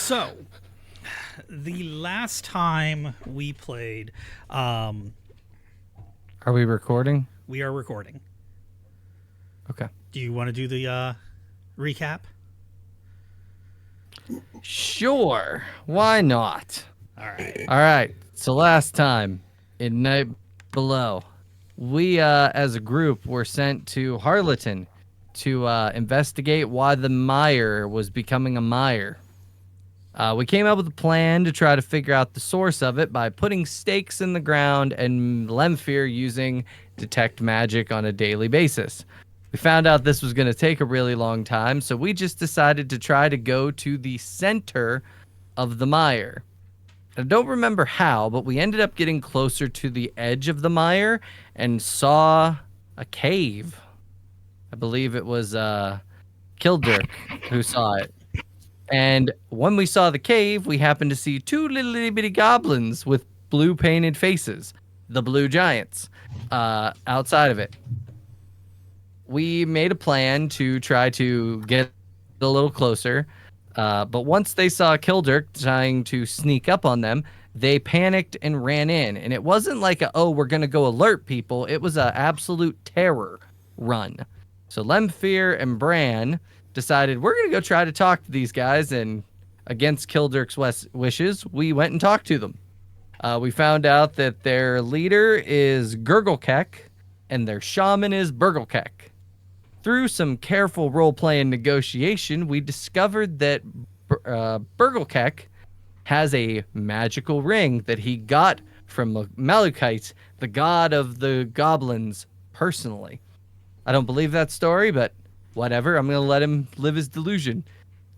So, the last time we played, Are we recording? we are recording. Okay. Do you want to do the recap? Sure. Why not? All right. All right. So last time in Night Below, we as a group were sent to Harleton to investigate why the mire was becoming a mire. We came up with a plan to try to figure out the source of it by putting stakes in the ground and Lemfir using detect magic on a daily basis. We found out this was going to take a really long time, so we just decided to try to go to the center of the mire. I don't remember how, but we ended up getting closer to the edge of the mire and saw a cave. I believe it was Kildirk who saw it. And when we saw the cave, we happened to see two little itty bitty goblins with blue painted faces, the blue giants, outside of it. We made a plan to try to get a little closer, but once they saw Kildirk trying to sneak up on them, they panicked and ran in. And it wasn't like we're going to go alert people. It was an absolute terror run. So Lemfir and Bran decided we're going to go try to talk to these guys, and against Kildirk's wishes, we went and talked to them. We found out that their leader is Gurgleket and their shaman is Burbgurgleket. Through some careful role-play and negotiation, we discovered that Burbgurgleket has a magical ring that he got from Malachite, the god of the goblins, personally. I don't believe that story, but whatever, I'm going to let him live his delusion.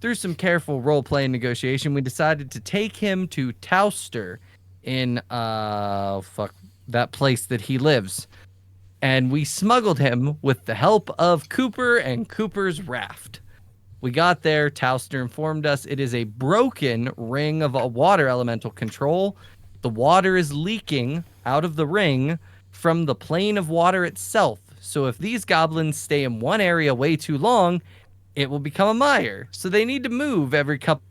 Through some careful role-play and negotiation, we decided to take him to Towster in, that place that he lives. And we smuggled him with the help of Cooper and Cooper's raft. We got there, Towster informed us it is a broken ring of a water elemental control. The water is leaking out of the ring from the plane of water itself. So if these goblins stay in one area way too long, it will become a mire. So they need to move every couple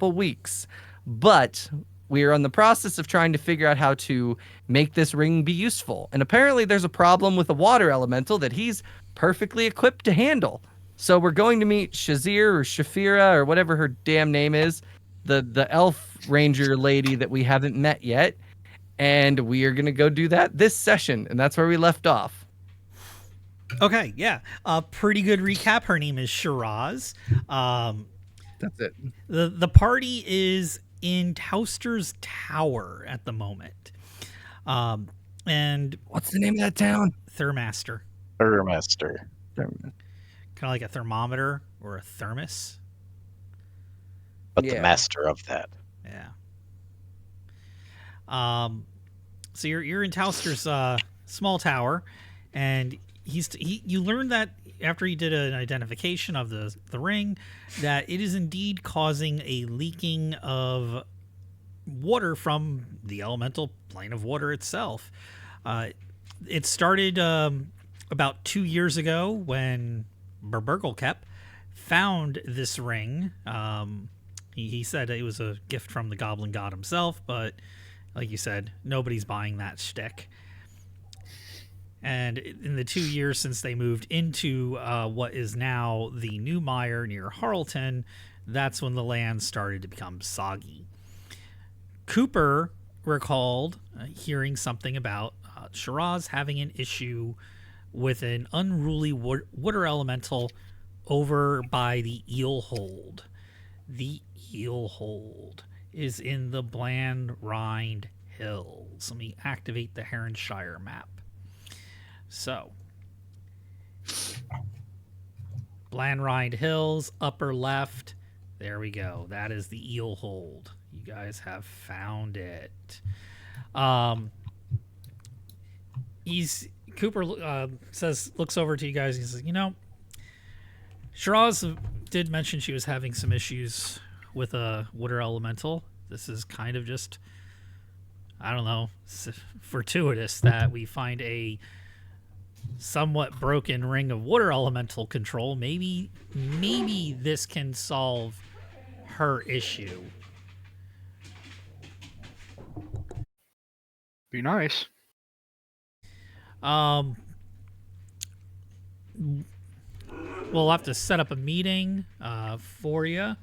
weeks. But we are in the process of trying to figure out how to make this ring be useful. And apparently there's a problem with a water elemental that he's perfectly equipped to handle. So we're going to meet Shazir or Shafira or whatever her damn name is, the elf ranger lady that we haven't met yet. And we are going to go do that this session. And that's where we left off. Okay, yeah. Pretty good recap. Her name is Shriraz. That's it. The party is in Towster's Tower at the moment. And What's the name of that town? Thermaster. Burmaster. Kind of like a thermometer or a thermos. But Yeah. the master of that. Yeah. So you're in Towster's small tower, and you learn that after he did an identification of the ring, that it is indeed causing a leaking of water from the elemental plane of water itself. It started about 2 years ago when Burbgurgleket found this ring. He said it was a gift from the goblin god himself, but like you said, nobody's buying that shtick. And in the 2 years since they moved into what is now the new mire near Harleton, that's when the land started to become soggy. Cooper recalled hearing something about Shriraz having an issue with an unruly water elemental over by the Eel Hold. The Eel Hold is in the Bland Rind Hills. Let me activate the Heronshire map. So, Bland Rind Hills, upper left. There we go. That is the Eel Hold. You guys have found it. Cooper looks over to you guys. He says, Shriraz did mention she was having some issues with a water elemental. This is kind of just, I don't know, fortuitous that we find a somewhat broken ring of water elemental control. Maybe this can solve her issue. Be nice. We'll have to set up a meeting for you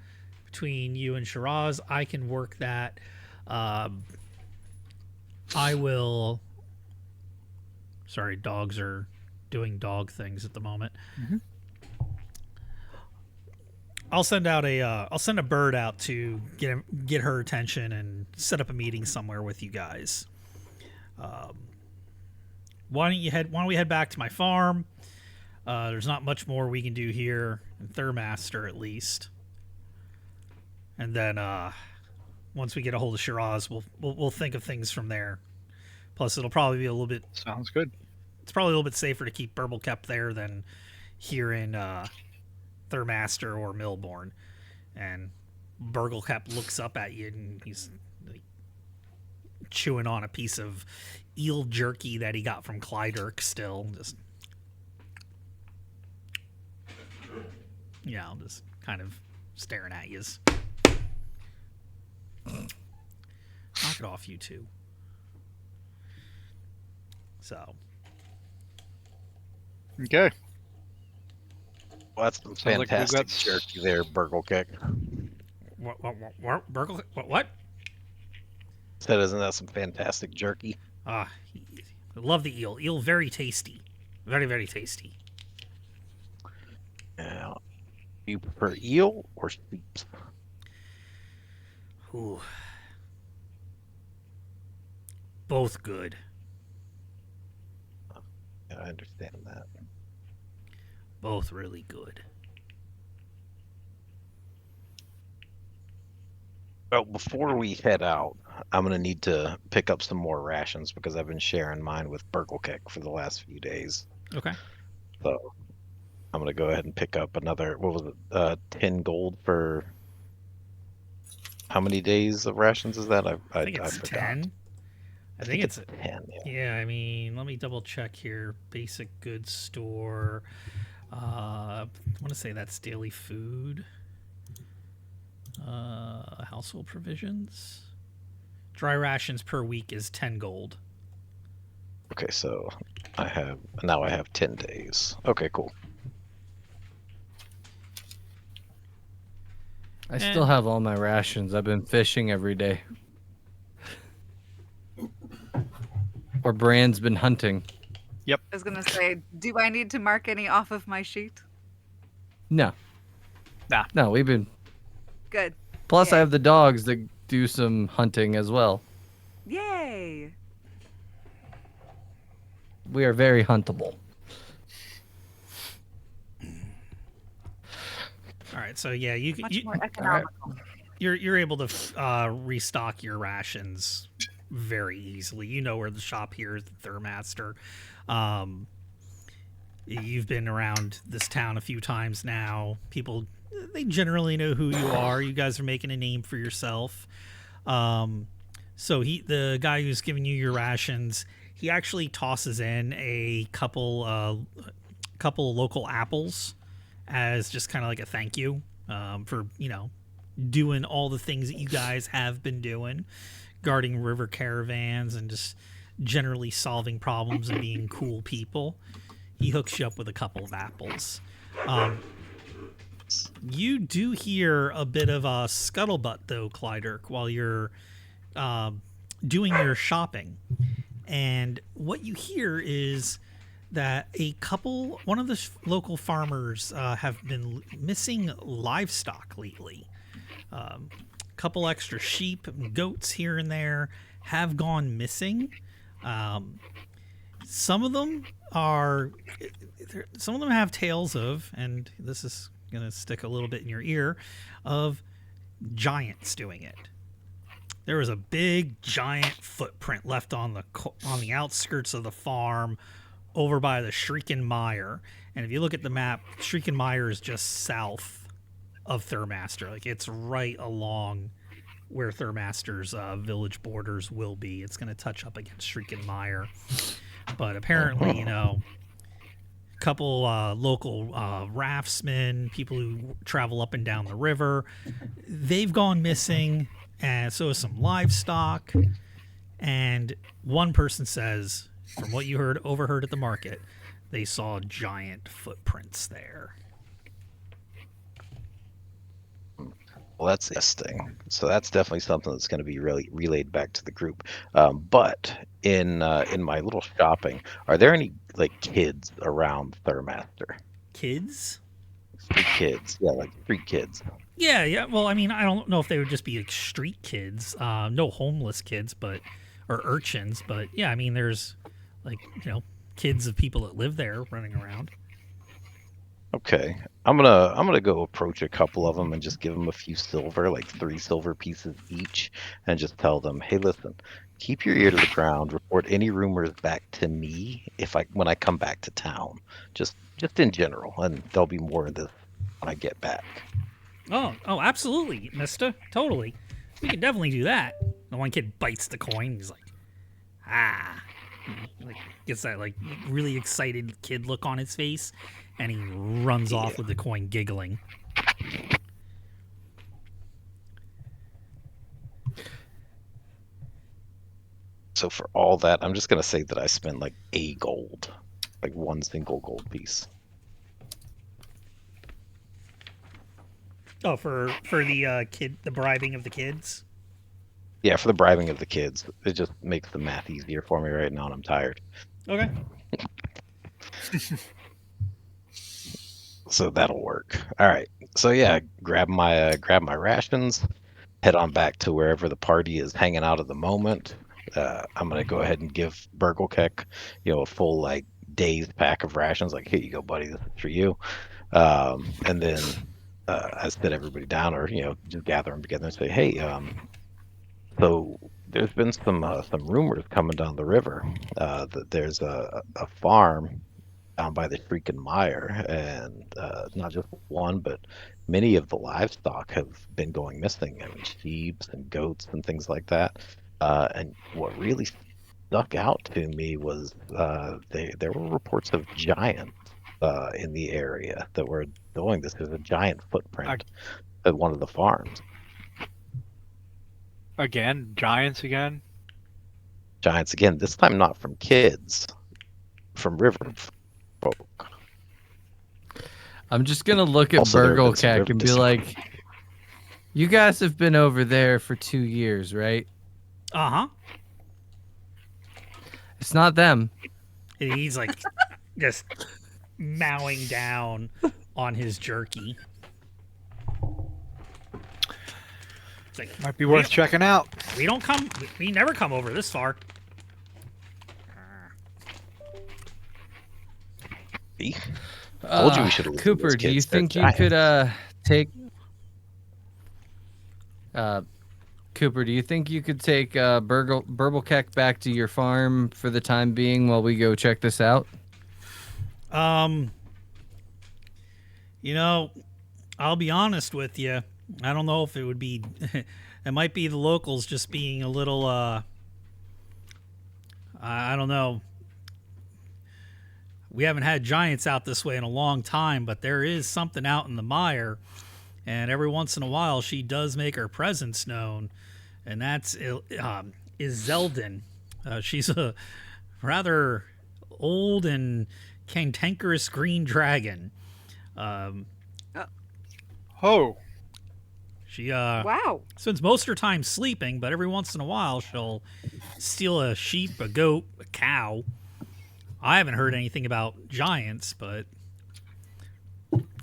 between you and Shriraz. I can work that. I will. Sorry, dogs are doing dog things at the moment. Mhm. I'll send a bird out to get her attention and set up a meeting somewhere with you guys. Why don't we head back to my farm? There's not much more we can do here in Thurmaster, at least. And then once we get a hold of Shriraz, we'll think of things from there. Plus, it'll probably be a little bit. Sounds good. It's probably a little bit safer to keep Burbgurgleket there than here in Thurmaster or Millborn. And Burbgurgleket looks up at you and he's like, chewing on a piece of eel jerky that he got from Clydirk still. Just just kind of staring at you. Knock it off, you two. So. Okay. Well, that's some Sounds like we've fantastic got jerky there, Burbgurgleket. What? Said, isn't that some fantastic jerky? I love the eel. Eel, very tasty. Very, very tasty. Now, do you prefer eel or sheep? Ooh. Both good. Yeah, I understand that. Both really good. Well, before we head out, I'm going to need to pick up some more rations because I've been sharing mine with Burbgurgleket for the last few days. Okay. So I'm going to go ahead and pick up another, 10 gold for how many days of rations is that? I think it's forgot. 10. I think it's 10. Yeah. Yeah, I mean, let me double check here. Basic goods store. I want to say that's daily food. Household provisions. Dry rations per week is 10 gold. Okay, so I have 10 days. Okay, cool. I still have all my rations. I've been fishing every day. Or Brand's been hunting. I was gonna say, do I need to mark any off of my sheet? No. Nah. No, we've been. Good. Plus, I Yay. have the dogs that do some hunting as well. Yay! We are very huntable. All right, so yeah, Much more economical. you're able to restock your rations very easily. You know where the shop here is, the Thurmaster. You've been around this town a few times now. People, they generally know who you are. You guys are making a name for yourself. So the guy who's giving you your rations, he actually tosses in a couple local apples as just kind of like a thank you for doing all the things that you guys have been doing, guarding river caravans and just generally solving problems and being cool people. He hooks you up with a couple of apples. You do hear a bit of a scuttlebutt, though, Clydirk, while you're doing your shopping. And what you hear is that one of the local farmers have been missing livestock lately. Couple extra sheep and goats here and there have gone missing. Some of them have tales of, and this is going to stick a little bit in your ear, of giants doing it. There was a big giant footprint left on the outskirts of the farm over by the Shrieken Mire. And if you look at the map, Shrieken Mire is just south of Thurmaster. Like, it's right along where Thurmaster's village borders will be. It's going to touch up against Shrieken Mire. But apparently, couple local raftsmen, people who travel up and down the river. They've gone missing, and so is some livestock. And one person says, from what you overheard at the market, they saw giant footprints there. Well, that's interesting. So that's definitely something that's going to be really relayed back to the group. But in my little shopping, are there any like kids around Thurmaster? Kids? Street kids, yeah, like street kids. Yeah. Well, I mean, I don't know if they would just be like street kids, no homeless kids, or urchins. But yeah, I mean, there's like kids of people that live there running around. Okay, I'm gonna go approach a couple of them and just give them a few silver, like 3 silver pieces each, and just tell them, hey, listen, keep your ear to the ground. Report any rumors back to me when I come back to town, just in general, and there'll be more of this when I get back. Oh, absolutely, mister. Totally. We can definitely do that. The one kid bites the coin. He's like, ah. Like, gets that, like, really excited kid look on his face. And he runs off with the coin giggling. So for all that, I'm just going to say that I spent like a gold, like 1 single gold piece. Oh, for the bribing of the kids? Yeah, for the bribing of the kids. It just makes the math easier for me right now, and I'm tired. Okay. So that'll work. All right. So yeah, grab my rations, head on back to wherever the party is hanging out at the moment. I'm gonna go ahead and give Burbgurgleket, a full like day's pack of rations. Like, here you go, buddy. This is for you. And then I sit everybody down, or just gather them together and say, hey, so there's been some rumors coming down the river that there's a farm down by the Shrieken Mire, and not just one, but many of the livestock have been going missing. I mean, sheep and goats and things like that. And what really stuck out to me was there were reports of giants in the area that were doing this. There's a giant footprint at one of the farms. Again, giants again. Giants again. This time not from kids, from river folk. I'm just gonna look at Also, there have been some Burbgurgleket river and be disappearances. like, "You guys have been over there for 2 years, right? Uh-huh. It's not them." And he's like just mowing down on his jerky. It's like, Might be worth checking out. we never come over this far. See? Told you we should have listened to Cooper, those do you kids. They're think you could take? Cooper, do you think you could take Burbgurgleket back to your farm for the time being while we go check this out? I'll be honest with you. I don't know if it would be. It might be the locals just being a little. I don't know. We haven't had giants out this way in a long time, but there is something out in the mire, and every once in a while she does make her presence known, and that's Iselden. She's a rather old and cantankerous green dragon. She Wow. spends most of her time sleeping, but every once in a while she'll steal a sheep, a goat, a cow. I haven't heard anything about giants, but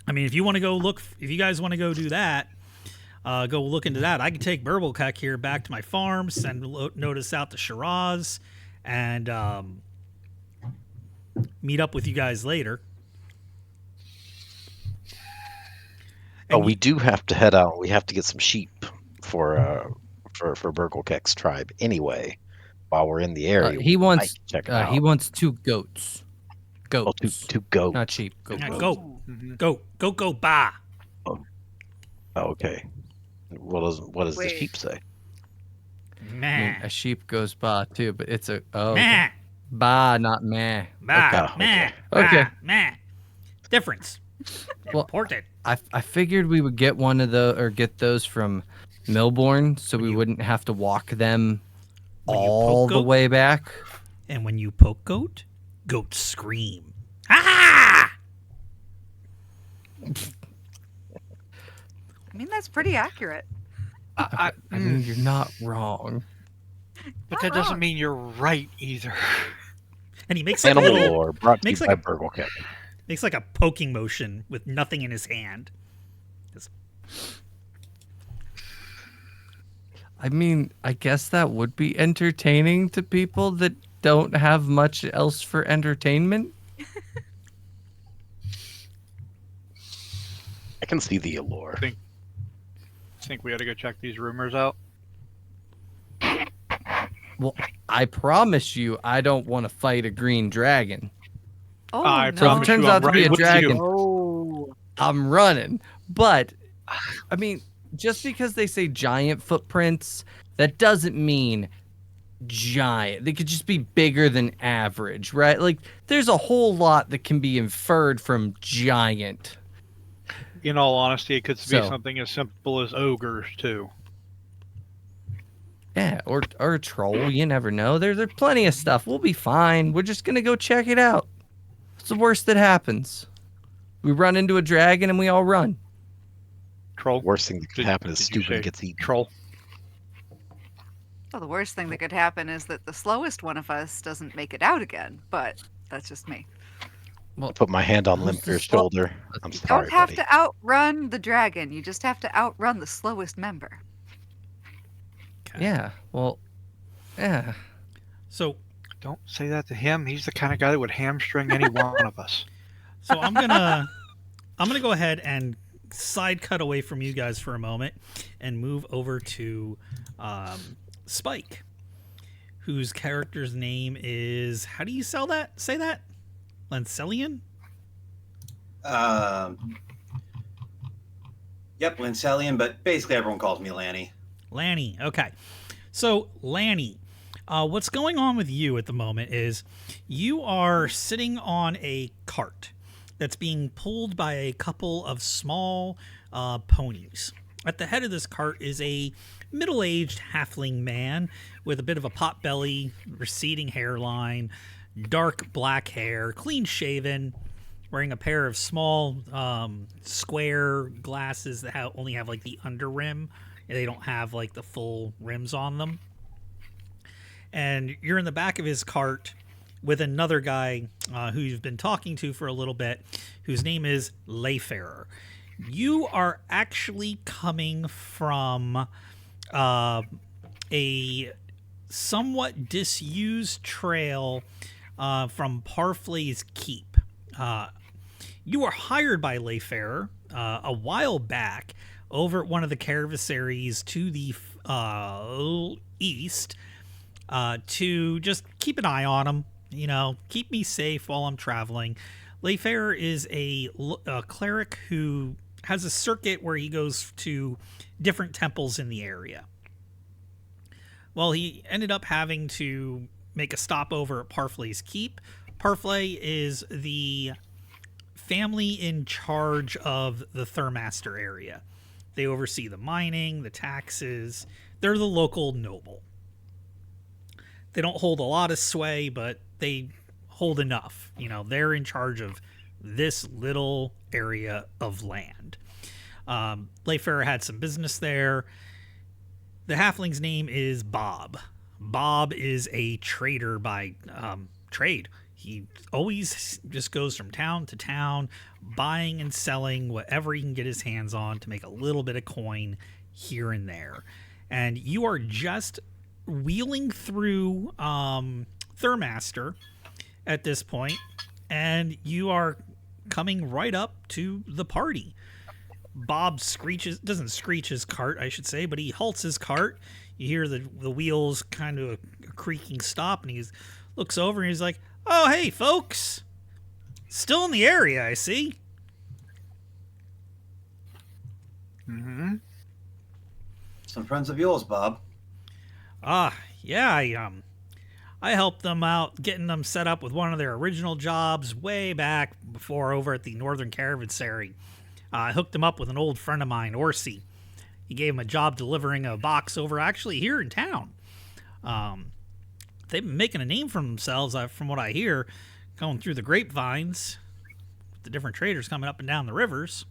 I mean, if you guys want to go do that, go look into that. I can take Burbgurgleket here back to my farm, send notice out to Shriraz, and meet up with you guys later. Oh, we do have to head out. We have to get some sheep for Burbgurgleket's tribe anyway. While we're in the area, He we wants might check it out. he wants 2 goats. Oh, two goats. Not sheep. Yeah, Goats. go, bah. Oh, okay. What does the Wait. sheep say? I mean, Meh. a sheep goes ba too, but it's a Meh. ba, not meh. Bah. Okay. Meh. Okay. Bah. Meh. Difference. Well, Important. I figured we would get one of the or get those from Milbourne, so we wouldn't have to walk them When you all poke the goat, way back. and when you poke goat, goats scream. Ah! I mean, that's pretty accurate. I mean, you're not wrong. But that doesn't mean you're right either. And he makes like a Animal little, lore brought to you makes by like a Burbgurgleket. makes like a poking motion with nothing in his hand. Just- I mean, I guess that would be entertaining to people that don't have much else for entertainment. I can see the allure. Think we ought to go check these rumors out. Well, I promise you, I don't want to fight a green dragon. Oh, I no. So if promise it turns you I'm out to be right a with you. dragon, Oh. I'm running. But, I mean, just because they say giant footprints, that doesn't mean giant. They could just be bigger than average, right? Like, there's a whole lot that can be inferred from giant. In all honesty, it could be So- something as simple as ogres too. Yeah, or a troll. You never know. There's plenty of stuff. We'll be fine. We're just gonna go check it out. What's the worst that happens? We run into a dragon and we all run. Troll. Worst thing that could happen is Did you stupid say gets eaten. Troll. Well, the worst thing that could happen is that the slowest one of us doesn't make it out again, but that's just me. I put my hand on Who's the Limpier's slow- shoulder. I'm You sorry, don't have buddy. to outrun the dragon. You just have to outrun the slowest member. Yeah. Well. Yeah. So, Don't say that to him. He's the kind of guy that would hamstring any one of us. so I'm gonna go ahead and side cut away from you guys for a moment and move over to Spike, whose character's name is, how do you say that? Lancelian? Yep, Lincelian, but basically everyone calls me Lanny. Lanny. Okay. So, Lanny, what's going on with you at the moment is you are sitting on a cart that's being pulled by a couple of small ponies. At the head of this cart is a middle-aged halfling man with a bit of a pot belly, receding hairline, dark black hair, clean-shaven, wearing a pair of small square glasses that only have like the under rim. They don't have like the full rims on them. And you're in the back of his cart with another guy who you've been talking to for a little bit, whose name is Layfarer. You are actually coming from a somewhat disused trail from Parfley's Keep. You were hired by Layfarer a while back over at one of the caravassaries to the east to just keep an eye on him, keep me safe while I'm traveling. Layfarer is a cleric who has a circuit where he goes to different temples in the area. Well, he ended up having to make a stopover at Parfley's Keep. Parfley is the family in charge of the Thurmaster area. They oversee the mining, the taxes. They're the local noble. They don't hold a lot of sway, but they hold enough. They're in charge of this little area of land. Layfarer had some business there. The halfling's name is Bob. Bob is a trader by trade. He always just goes from town to town, buying and selling whatever he can get his hands on to make a little bit of coin here and there. And you are just wheeling through Thurmaster at this point, and you are coming right up to the party. Bob doesn't screech his cart, I should say, but he halts his cart. You hear the wheels kind of a creaking stop, and he looks over and he's like, "Oh, hey, folks. Still in the area, I see." Mm-hmm. Some friends of yours, Bob. Yeah, I helped them out, getting them set up with one of their original jobs way back before over at the Northern Caravanserai. I hooked him up with an old friend of mine, Orsi. He gave him a job delivering a box over actually here in town. They've been making a name for themselves, from what I hear, going through the grapevines, with the different traders coming up and down the rivers.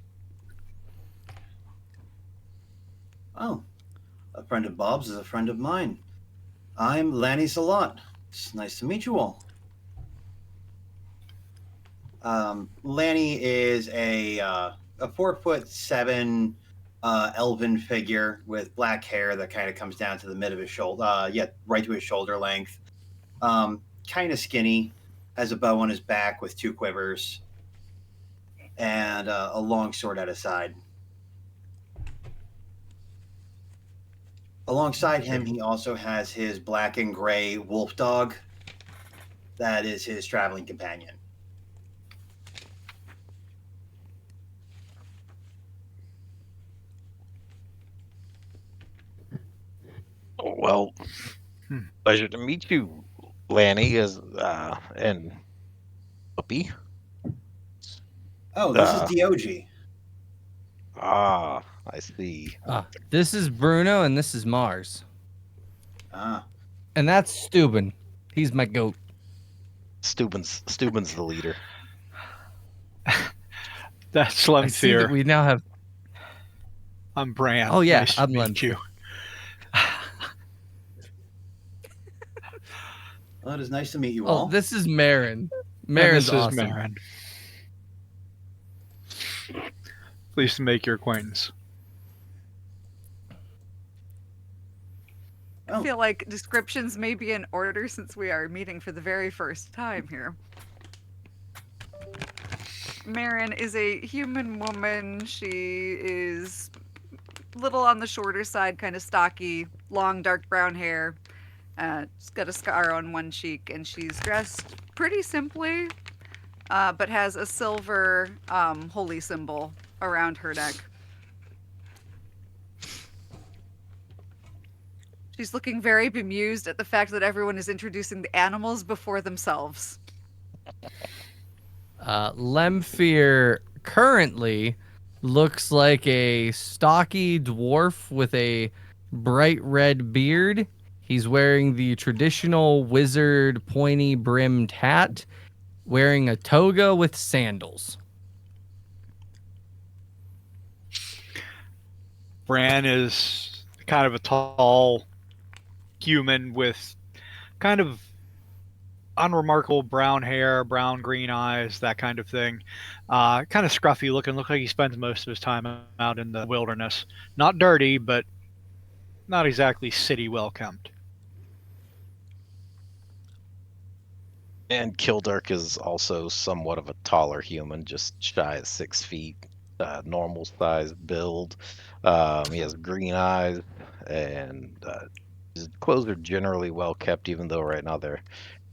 Oh, a friend of Bob's is a friend of mine. I'm Lanny Salat. It's nice to meet you all. Lanny is a 4'7" elven figure with black hair that kind of comes down to the mid of his shoulder, right to his shoulder length. Kind of skinny, has a bow on his back with 2 quivers, and a long sword at his side. Alongside him, he also has his black and gray wolf dog. That is his traveling companion. Oh, well, pleasure to meet you, Lanny, and Puppy. Oh, this is DOG. Ah, I see. This is Bruno, and this is Mars. Ah, And that's Steuben. He's my goat. Steuben's the leader. That's I see that Lemthir. we now have... I'm Bran. Oh, yeah, Nice to I'm meet Lemthir. you. well, it is nice to meet you Oh, all. this is Marin. And Marin's this is awesome. Marin. Pleased to make your acquaintance. I feel like descriptions may be in order since we are meeting for the very first time here. Marin is a human woman. She is little on the shorter side, kind of stocky, long dark brown hair. She's got a scar on one cheek, and she's dressed pretty simply, but has a silver holy symbol around her neck. She's looking very bemused at the fact that everyone is introducing the animals before themselves. Lemthir currently looks like a stocky dwarf with a bright red beard. He's wearing the traditional wizard pointy brimmed hat, wearing a toga with sandals. Bran is kind of a tall human with kind of unremarkable brown hair, brown green eyes, that kind of thing. Kind of scruffy looking. Look like he spends most of his time out in the wilderness. Not dirty, but not exactly city welcomed. And Kildark is also somewhat of a taller human, just shy of 6 feet, normal size build. He has green eyes, and his clothes are generally well kept, even though right now they're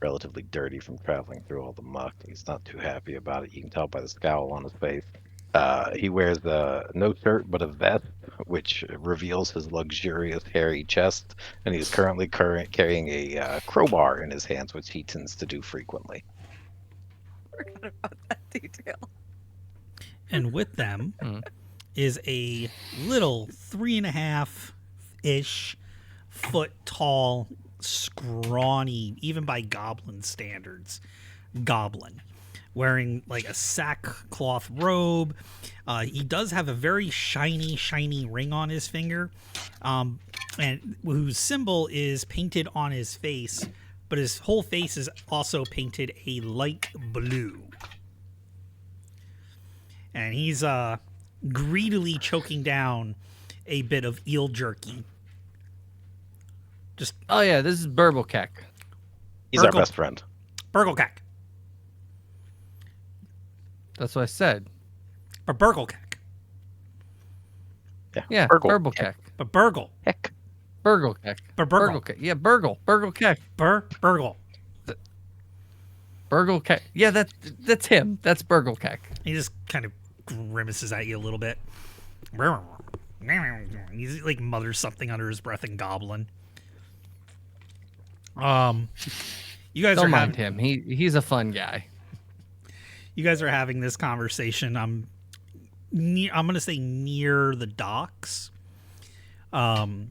relatively dirty from traveling through all the muck. He's not too happy about it. You can tell by the scowl on his face. He wears no shirt but a vest, which reveals his luxurious hairy chest, and he's currently carrying a crowbar in his hands, which he tends to do frequently. Forgot about that detail. And with them is a little 3.5-ish foot tall, scrawny, even by goblin standards, goblin, wearing like a sackcloth robe. He does have a very shiny ring on his finger, and whose symbol is painted on his face, but his whole face is also painted a light blue. And he's greedily choking down a bit of eel jerky. Oh yeah, this is Burbgurgleket. He's our best friend. Burbgurgleket. That's what I said. But Burbgurgleket. Yeah, Burgle. Burbgurgleket. But Burgle. Heck. Burbgurgleket. But Burgle. Burbgurgleket. Yeah, Burbgurgleket. Burgle. Burbgurgleket. Yeah, that's him. That's Burbgurgleket. He just kind of grimaces at you a little bit. He's like mutters something under his breath in goblin. You guys Don't are mind having him. He's a fun guy. you guys are having this conversation. I'm going to say near the docks, where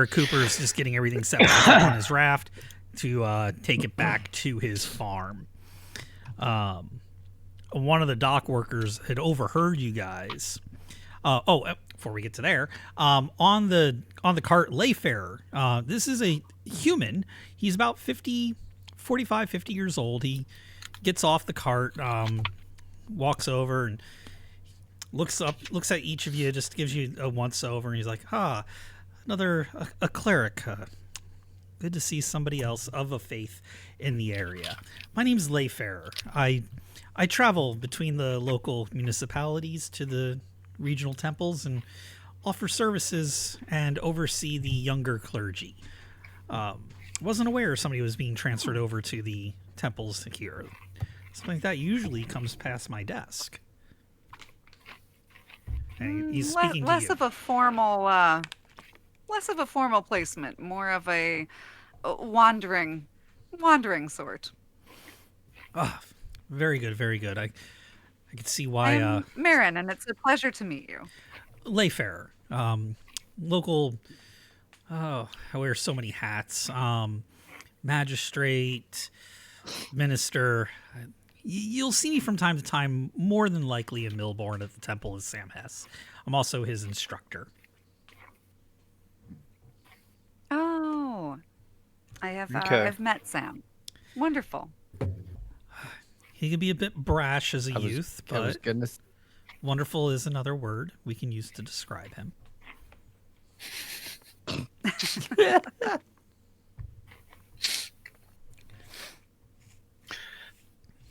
Cooper's just getting everything set back up on his raft to take it back to his farm. One of the dock workers had overheard you guys. Before we get to there, on the cart, Layfarer. This is a human. He's about 45, 50 years old. He gets off the cart, walks over and looks at each of you, just gives you a once over, and he's like, another a cleric. Good to see somebody else of a faith in the area. My name's Layfarer. I travel between the local municipalities to the regional temples and offer services and oversee the younger clergy. Wasn't aware somebody was being transferred over to the temples here. Something like that usually comes past my desk. And he's speaking to you. Less of a formal placement, more of a wandering sort. Very good, very good. I can see why. I'm Marin, and it's a pleasure to meet you. Layfarer, local. Oh, I wear so many hats. Magistrate, minister. You'll see me from time to time, more than likely in Milbourne at the temple as Sam Hess. I'm also his instructor. Oh, Okay. I've met Sam. Wonderful. He can be a bit brash as a youth, I was but goodness. wonderful is another word we can use to describe him.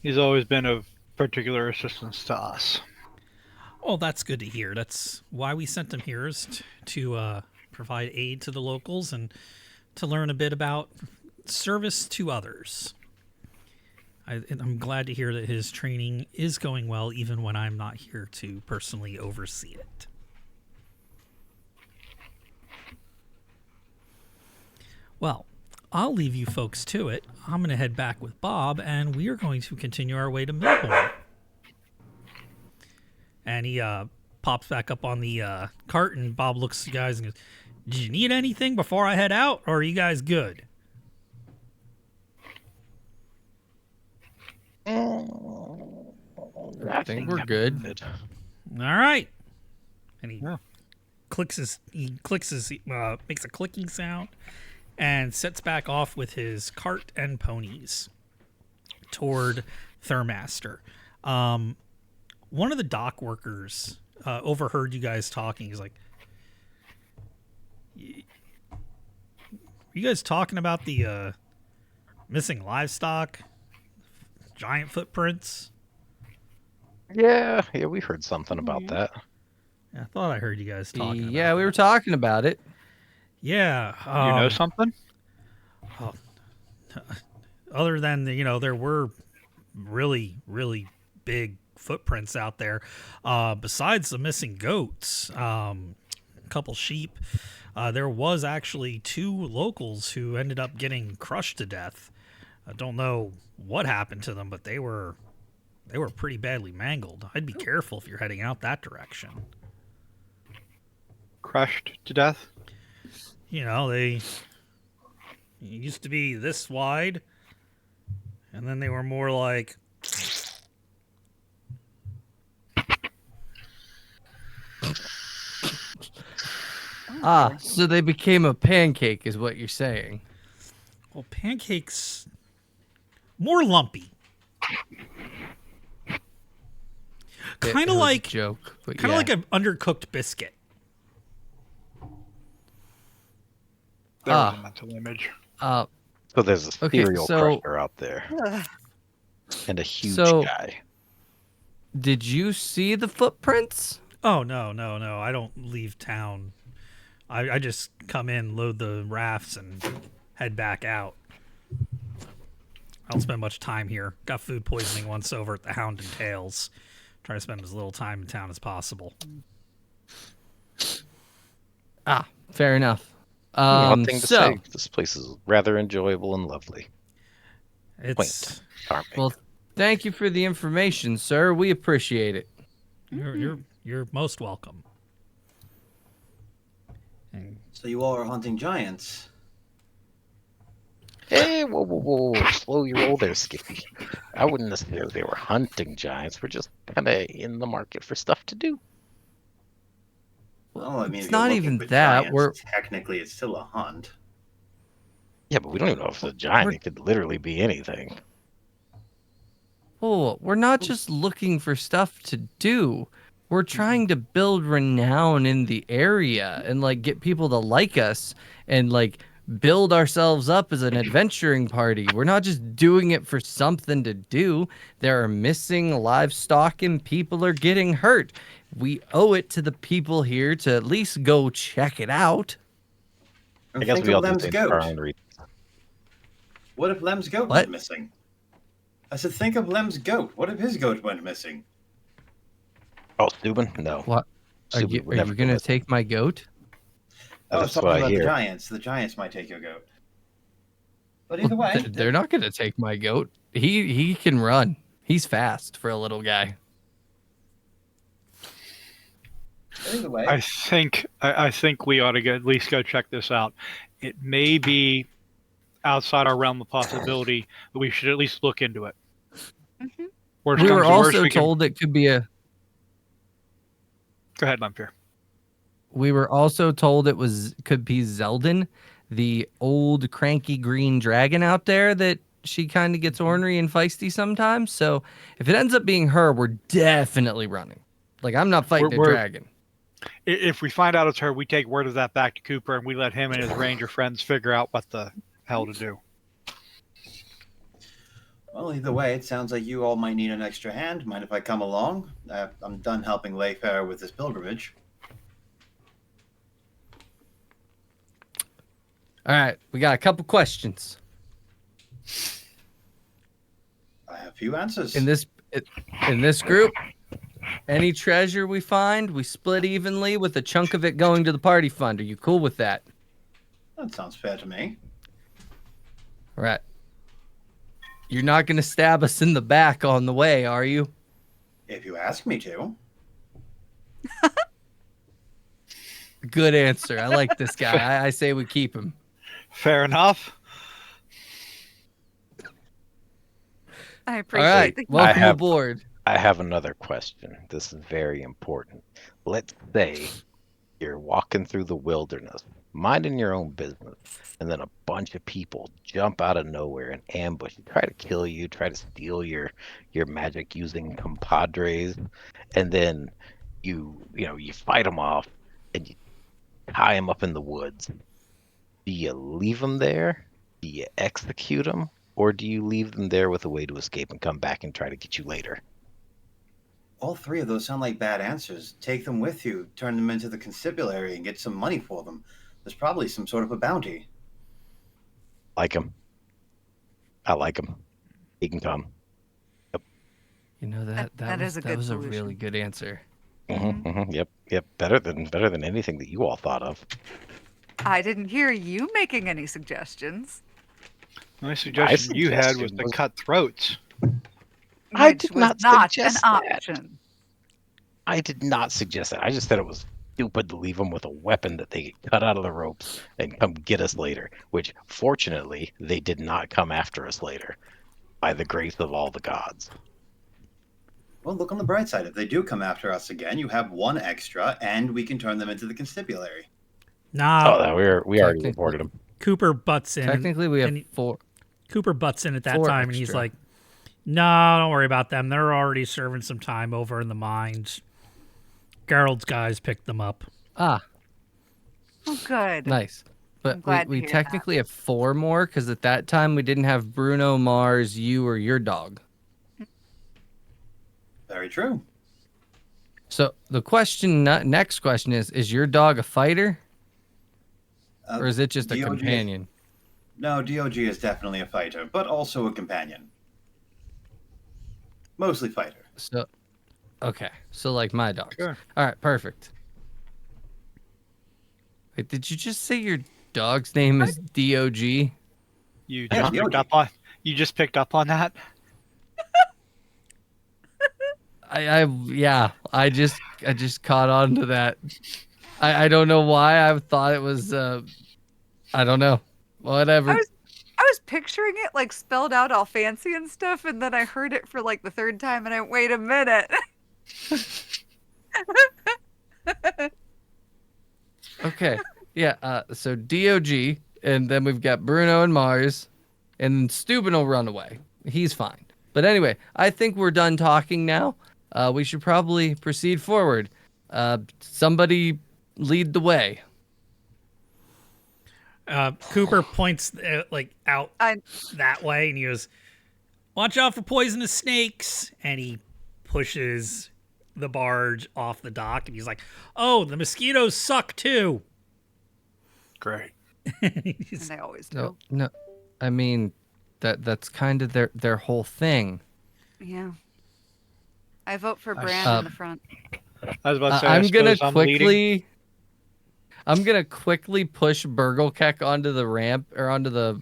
He's always been of particular assistance to us. Oh, that's good to hear. That's why we sent him here, is to provide aid to the locals and to learn a bit about service to others. I'm glad to hear that his training is going well, even when I'm not here to personally oversee it. Well, I'll leave you folks to it. I'm going to head back with Bob, and we are going to continue our way to Milbourne. And he pops back up on the cart, and Bob looks at you guys and goes, "Did you need anything before I head out, or are you guys good?" I think we're good. All right. And he Yeah. makes a clicking sound and sets back off with his cart and ponies toward Thurmaster. One of the dock workers overheard you guys talking. He's like, "You guys talking about the missing livestock, giant footprints?" Yeah, we heard something about that. Yeah, I thought I heard you guys talking about Yeah, we that. were talking about it. Yeah. You know something? Other than, there were really, really big footprints out there. Besides the missing goats, a couple sheep, there was actually 2 locals who ended up getting crushed to death. I don't know what happened to them, but they were pretty badly mangled. I'd be careful if you're heading out that direction. Crushed to death? They used to be this wide, and then they were more like... So they became a pancake, is what you're saying. Well, pancakes... more lumpy. Kind It of was a like... joke, but Kind of yeah. like an undercooked biscuit. There was a mental image. So there's a Okay, cereal so- crusher out there, and a huge So- guy. Did you see the footprints? Oh, no. I don't leave town. I just come in, load the rafts, and head back out. I don't spend much time here. Got food poisoning once over at the Hound and Tails. Try to spend as little time in town as possible. Fair enough. One thing to So say, this place is rather enjoyable and lovely. It's Charming. Well, thank you for the information, sir. We appreciate it. you're most welcome. And So you all are hunting giants. Hey, whoa. Slow your roll there, Skippy. I wouldn't necessarily say we're hunting giants. We're just kind of in the market for stuff to do. Well, I mean, It's if you're not looking even for that. giants, technically it's still a hunt. Yeah, but we don't even know if it's a giant. It could literally be anything. We're not just looking for stuff to do. We're trying to build renown in the area and like get people to like us and like build ourselves up as an adventuring party. We're not just doing it for something to do. There are missing livestock and people are getting hurt. We owe it to the people here to at least go check it out. And I guess think we all of do Lem's things for our goat. own reasons. What if Lem's goat What? went missing? I said, think of Lem's goat. What if his goat went missing? Oh, Steuben? No. What? Are Steuben you would never do gonna this. take my goat? I was That's what talking I about the hear. giants. The giants might take your goat. But either way, They're not gonna take my goat. He can run. He's fast for a little guy. either way, I think we ought to at least go check this out. It may be outside our realm of possibility, but we should at least look into it. Mhm. Worst We comes were to worst, also we can- told it could be a. Go ahead, Lamphere. We were also told it could be Zeldin, the old cranky green dragon out there that she kind of gets ornery and feisty sometimes. So if it ends up being her, we're definitely running. Like I'm not fighting a We're- dragon. If we find out it's her, we take word of that back to Cooper and we let him and his ranger friends figure out what the hell to do. well, either way, it sounds like you all might need an extra hand. Mind if I come along? I'm done helping Layfair with this pilgrimage. All right, we got a couple questions. I have a few answers. In this group, any treasure we find, we split evenly with a chunk of it going to the party fund. Are you cool with that? That sounds fair to me. All right. You're not going to stab us in the back on the way, are you? If you ask me to. Good answer. I like this guy. I say we keep him. Fair enough. I All appreciate right. the Welcome have- aboard. I have another question. This is very important. Let's say you're walking through the wilderness, minding your own business, and then a bunch of people jump out of nowhere and ambush you, try to kill you, try to steal your magic using compadres, and then you fight them off and you tie them up in the woods. Do you leave them there? Do you execute them? Or do you leave them there with a way to escape and come back and try to get you later? All three of those sound like bad answers. Take them with you, turn them into the constabulary, and get some money for them. There's probably some sort of a bounty. Like him. I like him. He can come. You know That is a good was a solution. really good answer. Yep. Better than anything that you all thought of. I didn't hear you making any suggestions. My suggestion you had was suggestion to was- cut throats. I Which did was not not suggest an that. option. I did not suggest that. I just said it was stupid to leave them with a weapon that they could cut out of the ropes and come get us later. Which, fortunately, they did not come after us later, by the grace of all the gods. Well, look on the bright side. If they do come after us again, you have one extra, and we can turn them into the constabulary. Nah, Oh, we already technically- reported them. Cooper butts in. Technically, we have and four. Cooper butts in at that 4 time, and he's extra. like, "No, don't worry about them. They're already serving some time over in the mines. Gerald's guys picked them up." Ah, Oh, good. nice. But I'm glad to we hear that. technically have 4 more because at that time we didn't have Bruno, Mars, you, or your dog. Very true. So the next question is your dog a fighter Uh, or is it just a DOG companion? No, DOG is definitely a fighter, but also a companion. Mostly fighter. So, okay. So like my dogs. Sure. All right, perfect. Wait, did you just say your dog's name is DOG? You Yeah, just DOG. You just picked up on that? I just caught on to that. I don't know why I thought it was I don't know. Whatever. I was picturing it like spelled out all fancy and stuff, and then I heard it for like the third time, and I went, wait a minute. Okay. Yeah, so DOG, and then we've got Bruno and Mars, and then Steuben will run away. He's fine. But anyway, I think we're done talking now. We should probably proceed forward. Somebody lead the way. Cooper points out I that way, and he goes, "Watch out for poisonous snakes!" And he pushes the barge off the dock, and he's like, "Oh, the mosquitoes suck too." Great. and I always do. No. I mean, that's kind of their whole thing. Yeah. I vote for Bran in the front. I was about to say, I'm gonna quickly push Burbgurgleket onto the ramp or onto the.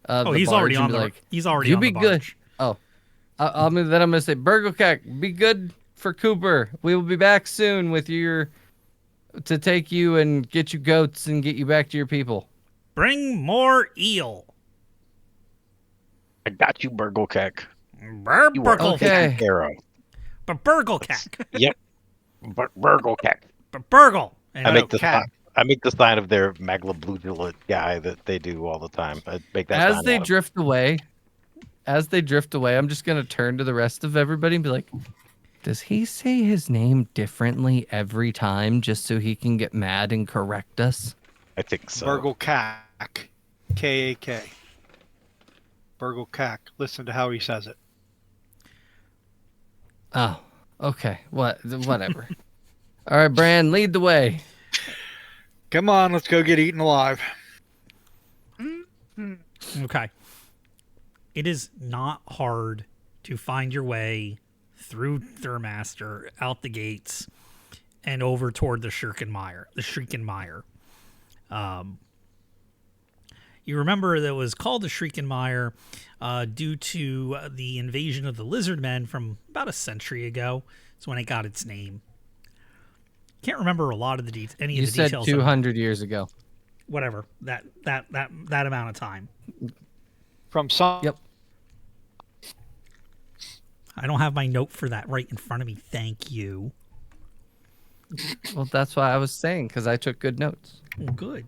He's barge already and on be the. like, He's already you on be the good. barge. Oh, I'm gonna say Burbgurgleket, be good for Cooper. We will be back soon with to take you and get you goats and get you back to your people. Bring more eel. I got you, Burbgurgleket. You are Burbgurgle. Okay. taken care of. Burbgurgleket. Yep. Burbgurgleket. Burbgurgle. And I make the cat. I make the sign of their Maglabludulant guy that they do all the time. I make that As sign they out of- drift away, I'm just gonna turn to the rest of everybody and be like, does he say his name differently every time just so he can get mad and correct us? I think so. Burbgurgleket. K-A-K. Burbgurgleket. Listen to how he says it. Oh, okay. Whatever. All right, Bran, lead the way. Come on, let's go get eaten alive. Okay. It is not hard to find your way through Thurmaster, out the gates, and over toward the Shrieken Mire. You remember that it was called the Shrieken Mire due to the invasion of the lizard men from about a century ago. That's when it got its name. Can't remember a lot of the details. You said 200 years ago. Whatever that amount of time. From some. Yep. I don't have my note for that right in front of me. Thank you. Well, that's why I was saying, because I took good notes. Well, good.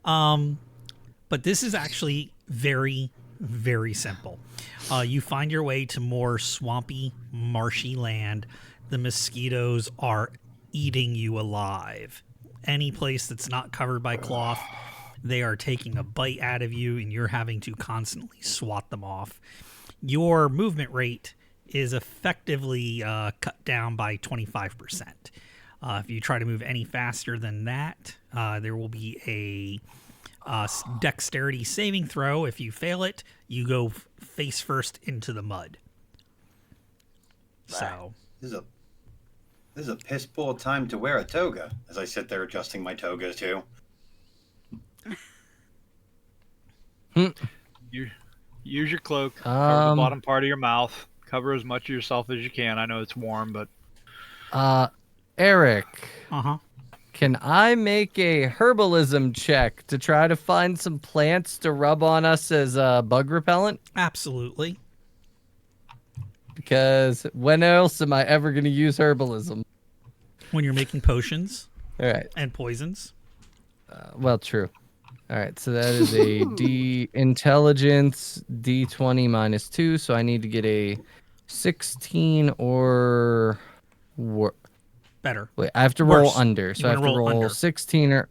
But this is actually very, very simple. You find your way to more swampy, marshy land. The mosquitoes are eating you alive. Any place that's not covered by cloth, they are taking a bite out of you, and you're having to constantly swat them off. Your movement rate is effectively cut down by 25%. If you try to move any faster than that, there will be a dexterity saving throw. If you fail it, you go face first into the mud. So This is a piss poor time to wear a toga, as I sit there adjusting my togas too. Use your cloak. Cover the bottom part of your mouth. Cover as much of yourself as you can. I know it's warm, but Eric, uh-huh. can I make a herbalism check to try to find some plants to rub on us as bug repellent? Absolutely. Because when else am I ever going to use herbalism? When you're making potions All right. and poisons. Well, true. All right, so that is a intelligence D20 minus 2, so I need to get a 16 or Better. wait, I have to roll Worse. under. So I have to roll under. 16 or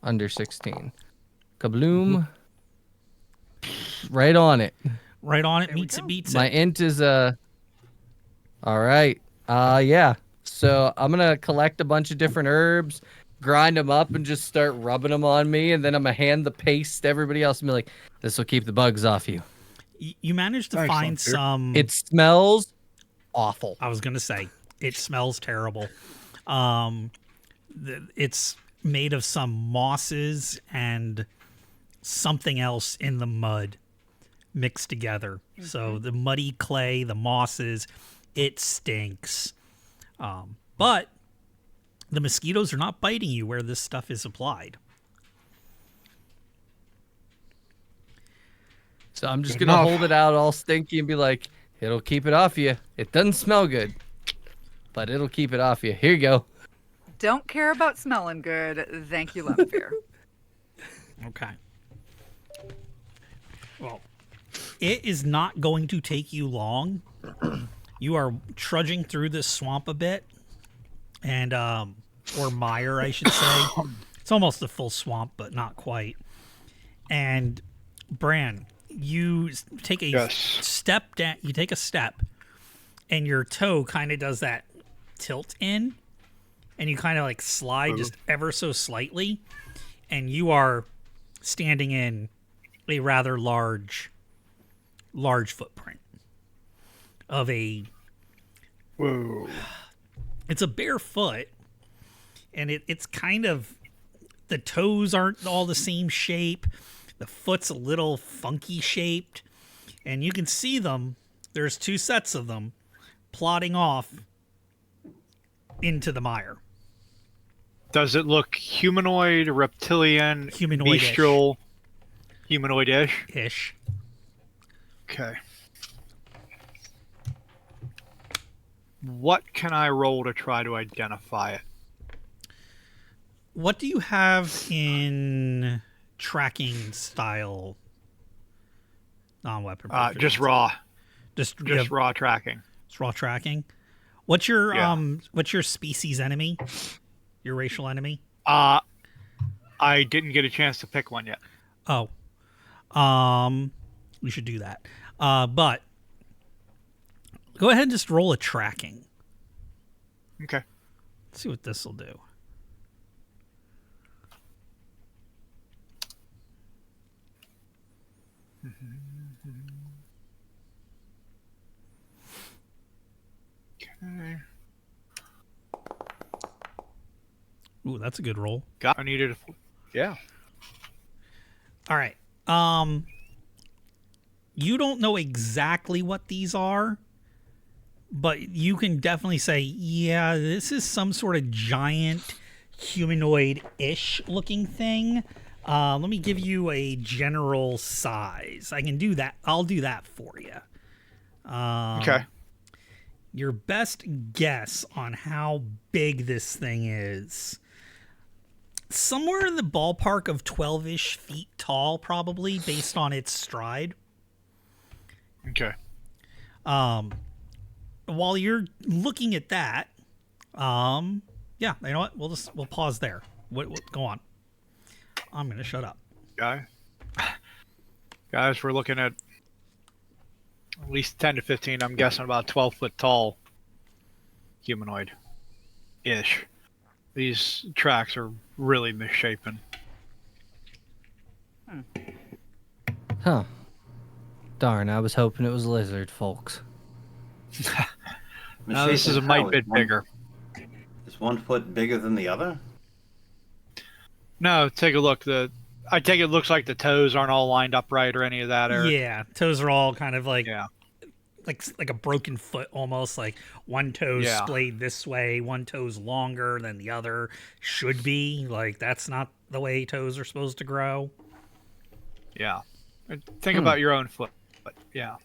under 16. Kabloom. Right on it. Right on it, There we meets it, go. beats My it. int is all right. Yeah. So I'm gonna collect a bunch of different herbs, grind them up, and just start rubbing them on me, and then I'm gonna hand the paste to everybody else and be like, "This will keep the bugs off you." You managed to Excellent, find dude. some. It smells awful. I was gonna say it smells terrible. It's made of some mosses and something else in the mud mixed together. So the muddy clay, the mosses, it stinks. But the mosquitoes are not biting you where this stuff is applied. So I'm just Good gonna enough. hold it out all stinky and be like, it'll keep it off you. It doesn't smell good, but it'll keep it off you. Here you go. Don't care about smelling good. Thank you, Lemfear. Okay. Well, it is not going to take you long. You are trudging through this swamp a bit, and or mire, I should say. It's almost a full swamp, but not quite. And Bran, you take a Yes. step down. You take a step, and your toe kind of does that tilt in, and you kind of like slide just ever so slightly, and you are standing in a rather large footprint of a. Whoa. It's a bare foot, and it's kind of, the toes aren't all the same shape. The foot's a little funky shaped, and you can see them. There's 2 sets of them plodding off into the mire. Does it look humanoid, reptilian, Humanoid-ish. bestial, humanoid-ish? Ish. Okay. What can I roll to try to identify it? What do you have in tracking style non-weapon? Just raw. Just Raw tracking. It's raw tracking. What's your Yeah. what's your species enemy? Your racial enemy? I didn't get a chance to pick one yet. Oh. We should do that. But go ahead and just roll a tracking. Okay. Let's see what this will do. Okay. Ooh, that's a good roll. I needed a... Yeah. All right. You don't know exactly what these are, but you can definitely say, yeah, this is some sort of giant humanoid-ish looking thing. Let me give you a general size. I can do that. I'll do that for you. Okay. Your best guess on how big this thing is, somewhere in the ballpark of 12-ish feet tall, probably, based on its stride. Okay. While you're looking at that, yeah, you know what? We'll pause there. What go on. I'm gonna shut up. Guys, we're looking at least 10 to 15. I'm guessing about 12 foot tall humanoid-ish. These tracks are really misshapen. Huh. Darn, I was hoping it was lizard folks. Now this is a mite bit bigger. Is 1 foot bigger than the other? No, take a look. I take it looks like the toes aren't all lined up right or any of that, Eric. Yeah, toes are all kind of like Yeah. like a broken foot almost. Like one toe's Yeah. splayed this way, one toe's longer than the other should be. Like that's not the way toes are supposed to grow. Yeah. Think about your own foot. But yeah.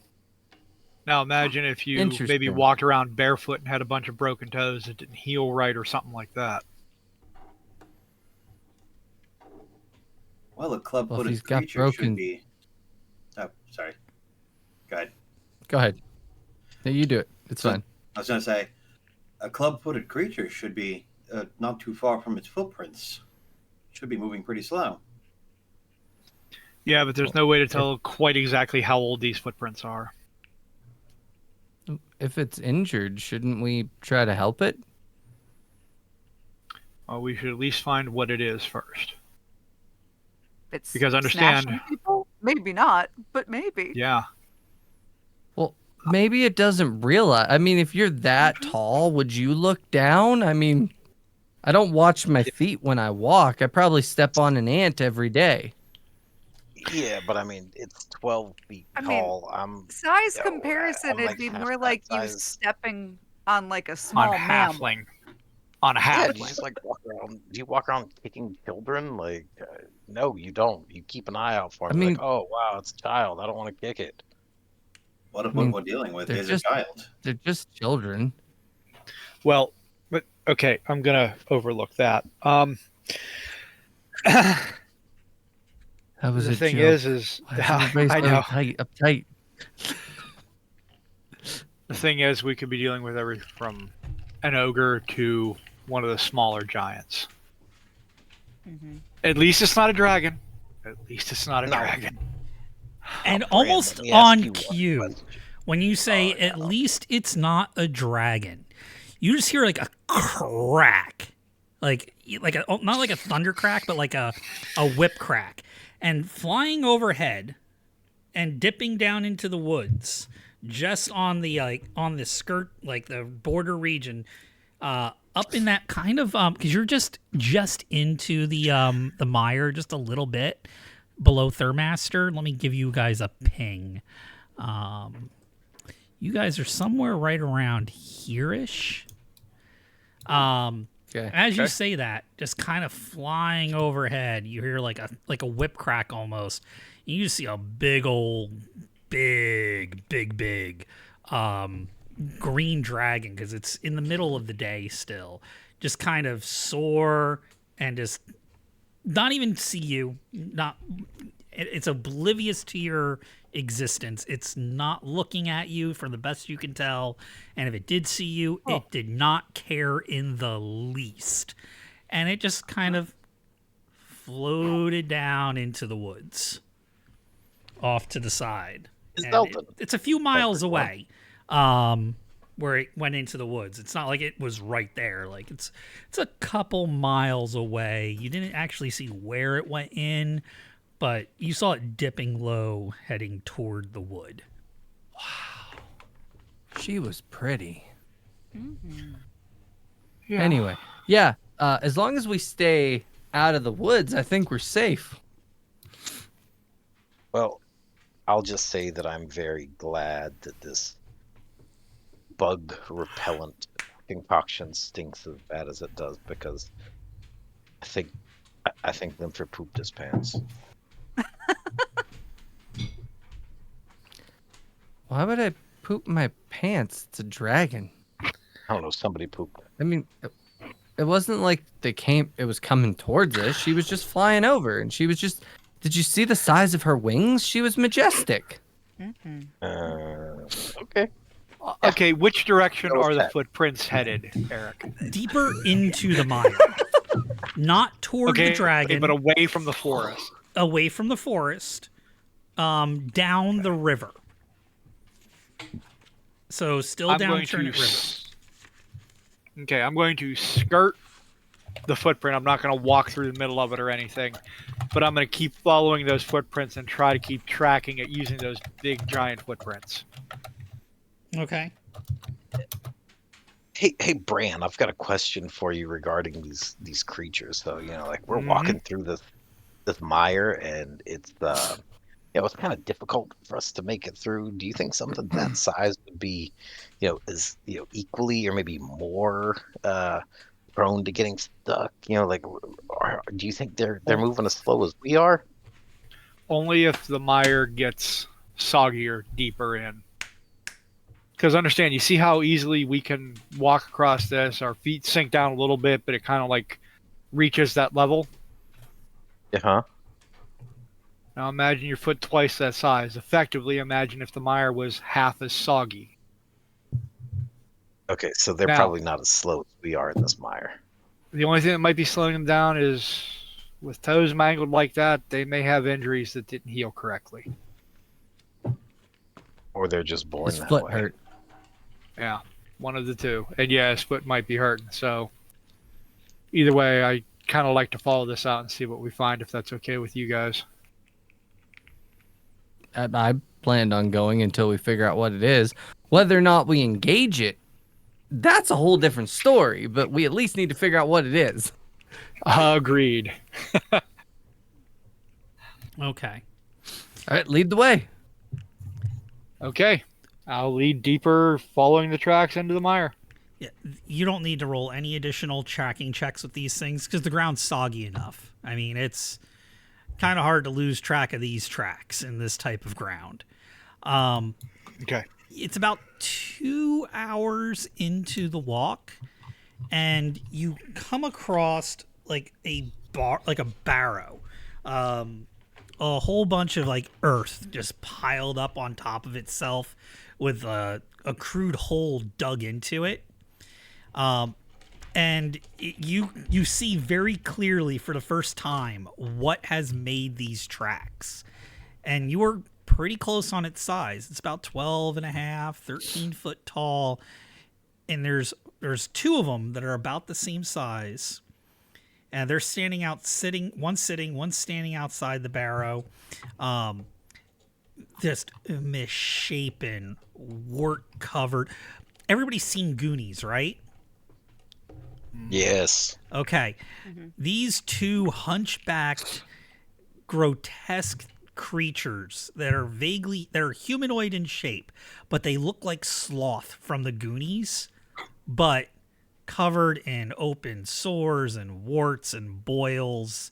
Now imagine if you maybe Interesting. walked around barefoot and had a bunch of broken toes that didn't heal right or something like that. Well, a Well, if club-footed he's got creature broken- should be. Oh, sorry. Go ahead. Go ahead. No, you do it. It's So- fine. I was going to say, a club-footed creature should be not too far from its footprints. Should be moving pretty slow. Yeah, but there's no way to tell quite exactly how old these footprints are. If it's injured, shouldn't we try to help it? Well, we should at least find what it is first. It's Because understand- smashing people? Maybe not, but maybe. Yeah. Well, maybe it doesn't realize. I mean, if you're that tall, would you look down? I mean, I don't watch my feet when I walk. I probably step on an ant every day. Yeah, but I mean, it's 12 feet I mean, tall. I'm, size you know, comparison, I'm it'd like be half more that like you size. stepping on like a On small mammal. halfling. On a Yeah, do you halfling. just like walk around? Do you walk around kicking children? Like, no, you don't. You keep an eye out for I them. You're mean- like, oh wow, it's a child. I don't want to kick it. What if I mean, what we're dealing with they're is just- a child? They're just children. Well, but okay, I'm gonna overlook that. That was The a thing joke. is Why is everybody I so know. uptight? The thing is, we could be dealing with everything from an ogre to one of the smaller giants. Mhm. At least it's not a dragon. At least it's not a No. dragon. And Brand, almost let me ask on you one cue, question. when you say Oh, at no. least it's not a dragon, you just hear like a crack, like not like a thunder crack, but like a whip crack, and flying overhead and dipping down into the woods, just on the on the skirt, like the border region, up in that kind of because you're just into the mire, just a little bit below Thurmaster. Let me give you guys a ping. You guys are somewhere right around here-ish. Okay. As you Okay. say that, just kind of flying overhead, you hear like a whip crack almost. You just see a big old, big green dragon, because it's in the middle of the day still, just kind of soar and just not even see you. It's oblivious to your existence. It's not looking at you from the best you can tell. And if it did see you, it did not care in the least. And it just kind of floated down into the woods off to the side. Is And Delta? it's a few miles pretty away, where it went into the woods. It's not like it was right there. Like it's a couple miles away. You didn't actually see where it went in, but you saw it dipping low, heading toward the wood. She was pretty. Yeah. Anyway, yeah. As long as we stay out of the woods, I think we're safe. Well, I'll just say that I'm very glad that this bug repellent concoction stinks as bad as it does, because I think Limpher pooped his pants. Why would I poop my pants? It's a dragon. I don't know, somebody pooped. I mean, it wasn't like it was coming towards us. She was just flying over, and she was just. Did you see the size of her wings? She was majestic. Okay. Okay, which direction Go with are the that. footprints headed, Eric? Deeper into the mire. Not toward Okay, the dragon, but away from the forest. away from the forest, down the river. So still I'm down going to Turnip River. Okay, I'm going to skirt the footprint. I'm not going to walk through the middle of it or anything, but I'm going to keep following those footprints and try to keep tracking it using those big giant footprints. Okay. Hey, Bran, I've got a question for you regarding these creatures. So, like we're Mm-hmm. walking through this mire, and it's it's kind of difficult for us to make it through. Do you think something that size would be, equally or maybe more prone to getting stuck? Or do you think they're moving as slow as we are? Only if the mire gets soggier deeper in. Because understand, you see how easily we can walk across this. Our feet sink down a little bit, but it kind of like reaches that level. Uh-huh. Now imagine your foot twice that size. Effectively, imagine if the mire was half as soggy. Okay, so they're Now- probably not as slow as we are in this mire. The only thing that might be slowing them down is with toes mangled like that, they may have injuries that didn't heal correctly. Or they're just born His that foot way. hurt. Yeah, one of the two. And yeah, his foot might be hurting. So either way, I kind of like to follow this out and see what we find, if that's okay with you guys. I planned on going until we figure out what it is. Whether or not we engage it, that's a whole different story. But we at least need to figure out what it is. Agreed. Okay. All right, lead the way. Okay. I'll lead deeper, following the tracks into the mire. Yeah, you don't need to roll any additional tracking checks with these things because the ground's soggy enough. I mean, it's kind of hard to lose track of these tracks in this type of ground. Okay. It's about 2 hours into the walk, and you come across like a barrow, a whole bunch of like earth just piled up on top of itself with a crude hole dug into it. You see very clearly for the first time what has made these tracks, and you are pretty close on its size. It's about 12 and a half, 13 foot tall, and there's 2 of them that are about the same size, and they're one standing outside the barrow, just misshapen, wart covered. Everybody's seen Goonies, right? Yes. Okay. These 2 hunchbacked, grotesque creatures that are humanoid in shape, but they look like Sloth from the Goonies, but covered in open sores and warts and boils,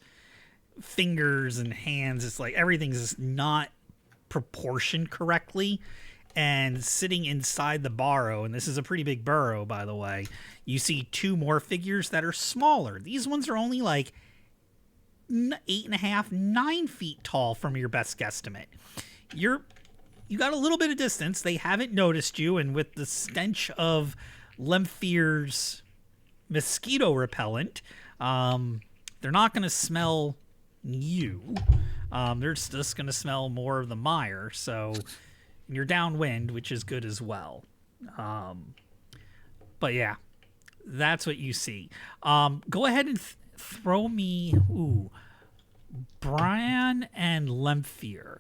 fingers and hands. It's like everything's just not proportioned correctly. And sitting inside the burrow, and this is a pretty big burrow, by the way, you see 2 more figures that are smaller. These ones are only like 8.5, 9 feet tall from your best guesstimate. You got a little bit of distance. They haven't noticed you, and with the stench of Lemphir's mosquito repellent, they're not going to smell you. They're just going to smell more of the mire, so you're downwind, which is good as well. But yeah, that's what you see. Go ahead and throw me Bran and Lemphir.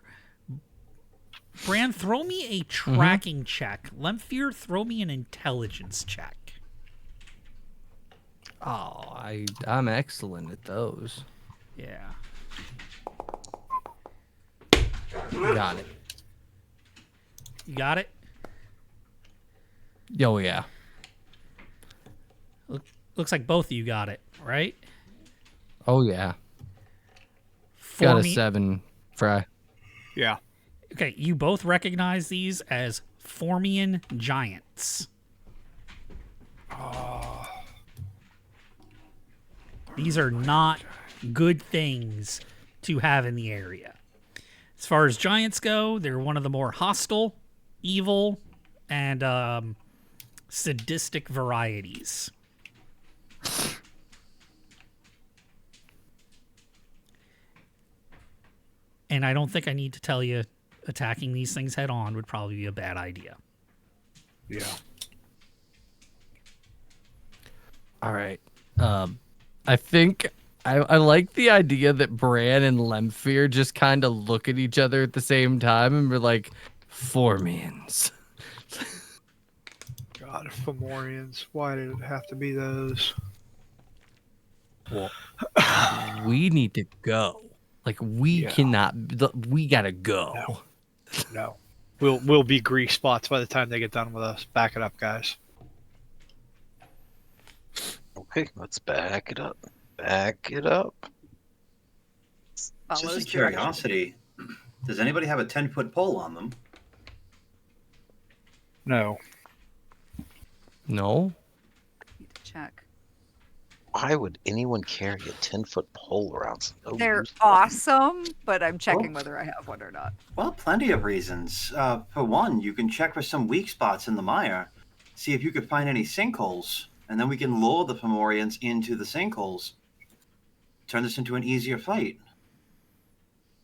Bran, throw me a tracking check. Lemphir, throw me an intelligence check. Oh, I'm excellent at those. Yeah. Got it. You got it? Oh, yeah. Looks like both of you got it, right? Oh, yeah. For Got a me- 7, Fry. Yeah. Okay, you both recognize these as Formian giants. These are not good things to have in the area. As far as giants go, they're one of the more hostile, evil, and sadistic varieties. And I don't think I need to tell you attacking these things head on would probably be a bad idea. Yeah. All right. I think I like the idea that Bran and Lemphir just kind of look at each other at the same time and we're like, Formians. God, Fomorians. Why did it have to be those? Well, we need to go. Like, we cannot. We gotta go. No. We'll be grease spots by the time they get done with us. Back it up, guys. Okay, let's back it up. Back it up. Just Follows a curiosity, does anybody have a 10-foot pole on them? No. No. Need to check. Why would anyone carry a 10-foot pole around? It's no They're use. awesome, but I'm checking whether I have one or not. Well, plenty of reasons. For one, you can check for some weak spots in the mire, see if you could find any sinkholes, and then we can lure the Fomorians into the sinkholes. Turn this into an easier fight.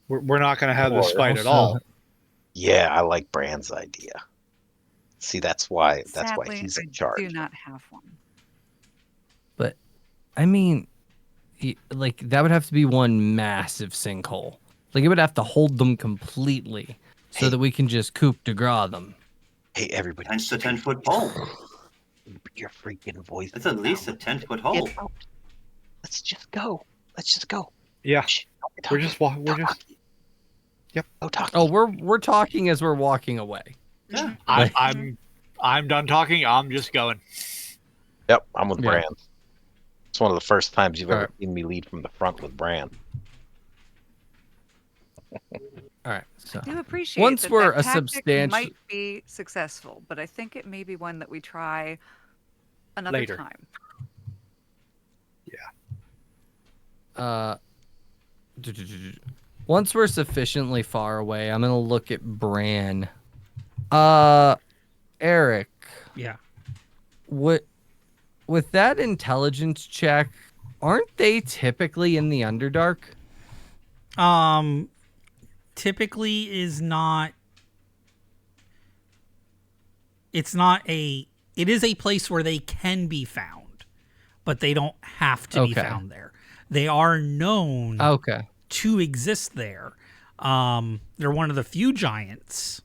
We're not going to have this Or fight at also- all. Yeah, I like Brand's idea. See, that's why Sadly, he's in I charge. do not have one. But, I mean, like, that would have to be one massive sinkhole. Like, it would have to hold them completely so Hey. that we can just coup de grace them. Hey, everybody! Hence the 10-foot pole. Keep your freaking voice. That's at least a down. 10-foot hole. Get out. Let's just go. Let's just go. Yeah. Shh, don't be We're talking. just Oh, talk. Oh, we're talking as we're walking away. Yeah. I'm done talking. I'm just going. Yep, I'm with Yeah. Bran. It's one of the first times you've ever Alright. seen me lead from the front with Bran. All right. So I do appreciate once that we're that a tactic substantial, might be successful, but I think it may be one that we try another Later. time. once we're sufficiently far away, I'm gonna look at Bran. Eric, Yeah. with that intelligence check, aren't they typically in the Underdark? Typically is not. It's not a. It is a place where they can be found, but they don't have to be Okay. found there. They are known Okay. to exist there. They're one of the few giants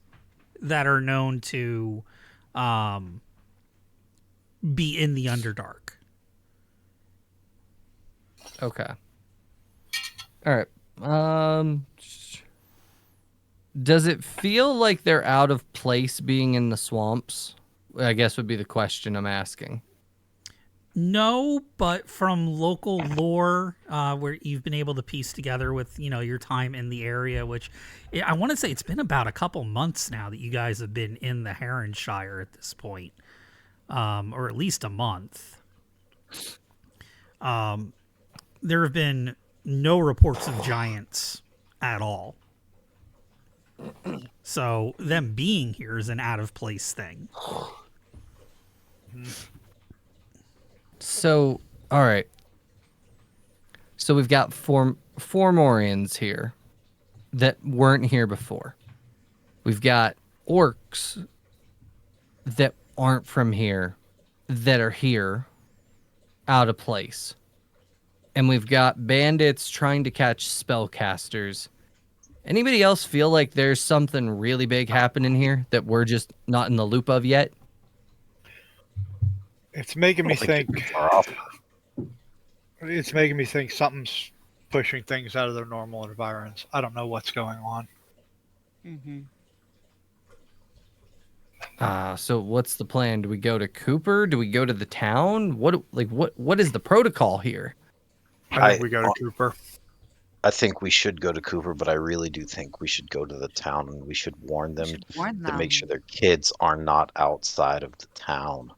that are known to be in the Underdark. Okay. All right. Does it feel like they're out of place being in the swamps? I guess would be the question I'm asking. No, but from local lore, where you've been able to piece together with your time in the area, which I want to say it's been about a couple months now that you guys have been in the Heronshire at this point, or at least a month. There have been no reports of giants at all. So them being here is an out of place thing. So, all right. So we've got four Morians here that weren't here before. We've got orcs that aren't from here that are here out of place. And we've got bandits trying to catch spellcasters. Anybody else feel like there's something really big happening here that we're just not in the loop of yet? It's making me I don't think think. you're too far off. It's making me think something's pushing things out of their normal environs. I don't know what's going on. So what's the plan? Do we go to Cooper? Do we go to the town? What is the protocol here? I think we go to Cooper. I think we should go to Cooper, but I really do think we should go to the town and we should warn them Should warn to make them. sure their kids are not outside of the town.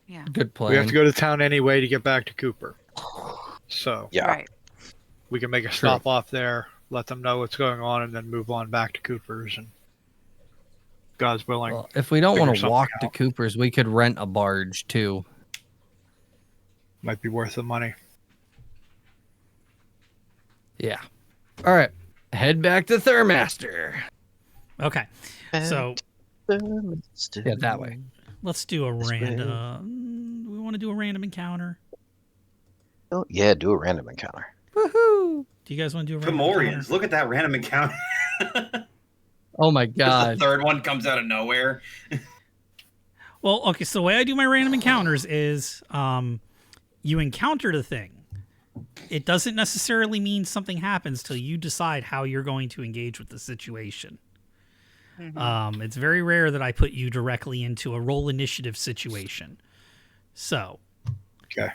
Yeah. Good plan. We have to go to town anyway to get back to Cooper. So Yeah. Right. we can make a stop off there, let them know what's going on, and then move on back to Cooper's. And God's willing. Well, if we don't figure want to something walk to out. Cooper's, we could rent a barge too. Might be worth the money. Yeah. All right. Head back to Thurmaster. Okay, so Yeah, that way. let's do a random. We want to do a random encounter. Oh, yeah, do a random encounter. Woohoo! Do you guys want to do a random encounter? Fomorians, look at that random encounter. Oh my The god. third one comes out of nowhere. Well, okay, so the way I do my random encounters is you encounter the thing. It doesn't necessarily mean something happens till you decide how you're going to engage with the situation. It's very rare that I put you directly into a roll initiative situation. So, Okay.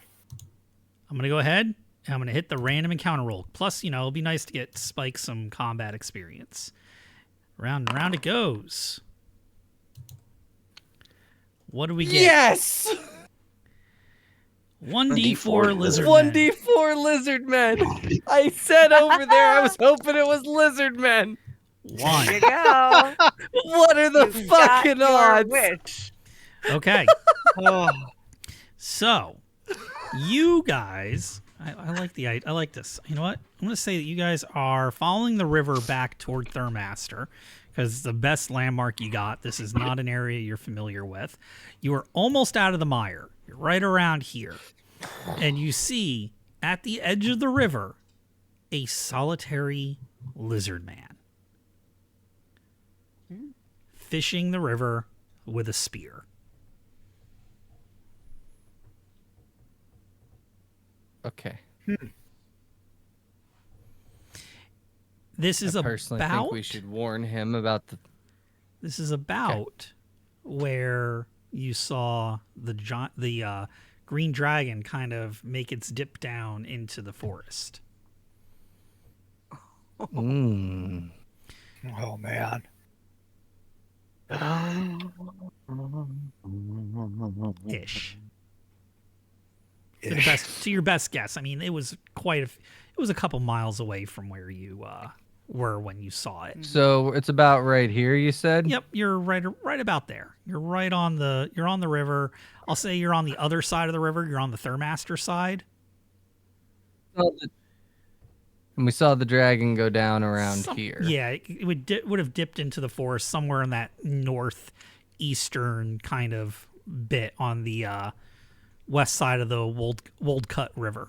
I'm going to go ahead and I'm going to hit the random encounter roll. Plus, it'll be nice to get Spike some combat experience. Round and round it goes. What do we get? Yes! 1d4 lizard. 1d4 lizard men. I said over there I was hoping it was lizard men. There you 1. go. What are the You got fucking your odds? wish. Okay. Oh, So, you guys, I like this. You know what? I'm going to say that you guys are following the river back toward Thurmaster because it's the best landmark you got. This is not an area you're familiar with. You are almost out of the mire. You're right around here. And you see at the edge of the river a solitary lizard man fishing the river with a spear. Okay. This is I personally about. think we should warn him about the. This is about where you saw the green dragon kind of make its dip down into the forest. Mm. Oh man. Ish. To your best guess. I mean, it was it was a couple miles away from where you were when you saw it. So it's about right here, you said? Yep, you're right about there. You're on the river. I'll say you're on the other side of the river. You're on the Thurmaster side. And we saw the dragon go down around here. Yeah, it would have dipped into the forest somewhere in that northeastern kind of bit on the west side of the Woldcut River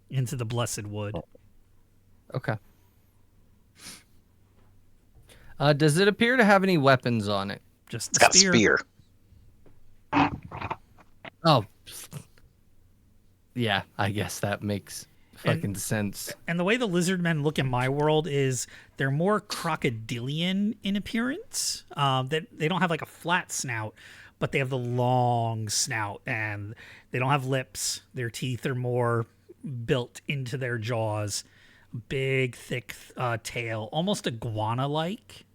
into the Blessed Wood. Okay. Does it appear to have any weapons on it? Just It's got a spear. Oh. Yeah, I guess that makes fucking sense. And the way the lizard men look in my world is they're more crocodilian in appearance. That they don't have like a flat snout, but they have the long snout, and they don't have lips. Their teeth are more built into their jaws. Big, thick tail, almost iguana-like.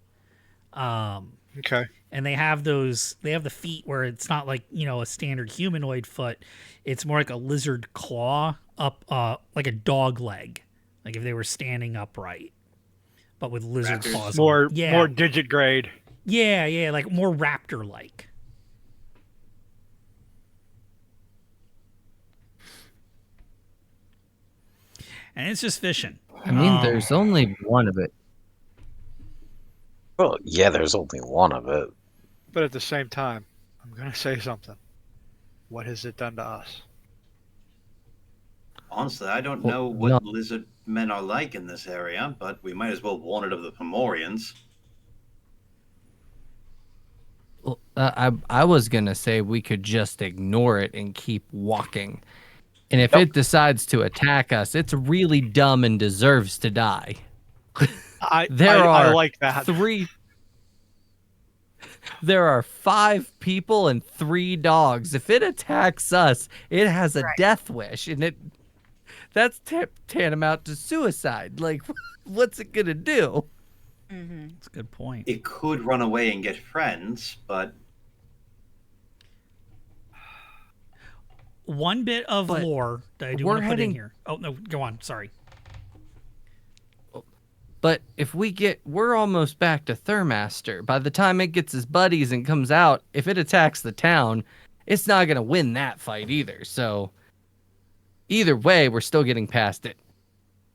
Okay. And they have the feet where it's not like, a standard humanoid foot. It's more like a lizard claw up, like a dog leg, like if they were standing upright, but with lizard Raptors. claws. More Yeah. more digit grade. Yeah, like more raptor-like. And it's just fishing. I mean, there's only one of it. Well, yeah, there's only one of it. But at the same time, I'm gonna say something. What has it done to us? Honestly, I don't Well, know what no. lizard men are like in this area, but we might as well warn it of the Pomorians. Well, I was gonna say we could just ignore it and keep walking. And if it decides to attack us, it's really dumb and deserves to die. I I like that. There are 5 people and 3 dogs. If it attacks us, it has a death wish, and that's tantamount to suicide. Like, what's it gonna do? That's a good point. It could run away and get friends, but One bit of But lore that I do we're want to put in heading- here. Oh, no, go on. Sorry. But if we're almost back to Thurmaster. By the time it gets his buddies and comes out, if it attacks the town, it's not gonna win that fight either. So either way, we're still getting past it.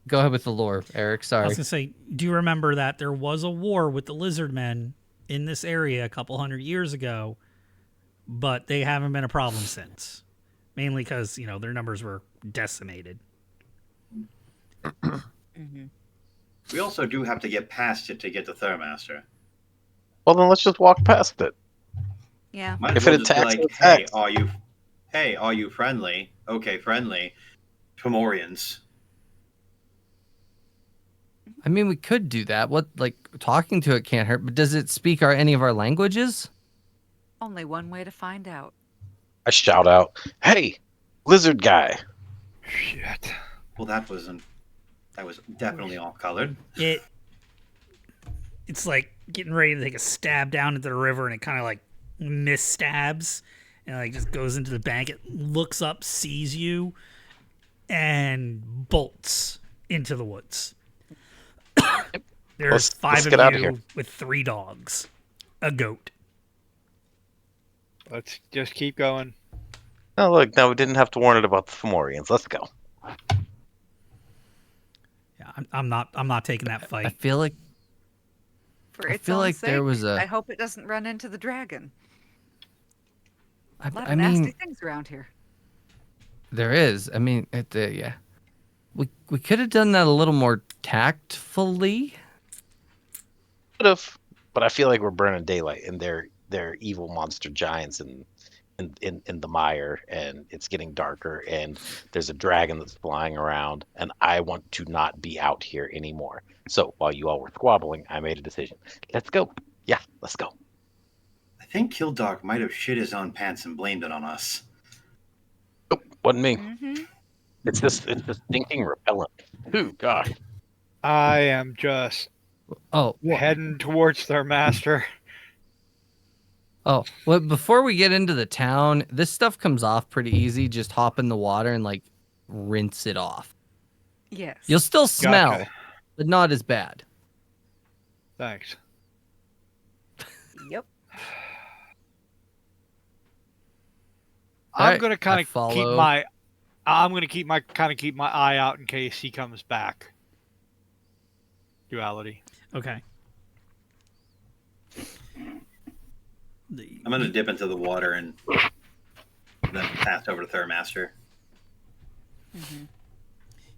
Go ahead with the lore, Eric. I Sorry. was going to say, do you remember that there was a war with the lizard men in this area a couple hundred years ago, but they haven't been a problem since? Mainly because, their numbers were decimated. we also do have to get past it to get to Thurmaster. Well, then let's just walk past it. Yeah. Might If as well it just be attacks, like, it attacks. are you friendly? Okay, friendly. Pomorians. I mean, we could do that. Talking to it can't hurt, but does it speak any of our languages? Only one way to find out. I shout out, "Hey, lizard guy!" Shit. Well, that was definitely off-colored. It's like getting ready to take a stab down into the river, and it kind of like misstabs and like just goes into the bank. It looks up, sees you, and bolts into the woods. There's Let's 5 get out of of here. you with 3 dogs, a goat. Let's just keep going. Oh, look, now we didn't have to warn it about the Fomorians. Let's go. Yeah, I'm not taking that I fight. feel like For I its feel own like sake, there was I hope it doesn't run into the dragon. A lot I of nasty mean, things around here. there is. I mean, yeah. We could have done that a little more tactfully. Could have, but I feel like we're burning daylight, and they're evil monster giants, and in the mire, and it's getting darker, and there's a dragon that's flying around, and I want to not be out here anymore. So while you all were squabbling, I made a decision. Let's go. Yeah, let's go. I think Kildog might have shit his own pants and blamed it on us. Nope, wasn't me. Mm-hmm. It's this stinking repellent. Ooh, gosh. I am just Oh, heading towards their master. oh. Well, before we get into the town, this stuff comes off pretty easy. Just hop in the water and like rinse it off. Yes. You'll still smell, Gotcha. but not as bad. Thanks. Yep. All I'm right, gonna I kind of keep follow. my. I'm gonna keep my eye out in case he comes back. Duality. Okay. I'm going to dip into the water and then pass over to Thurmaster. Mm-hmm.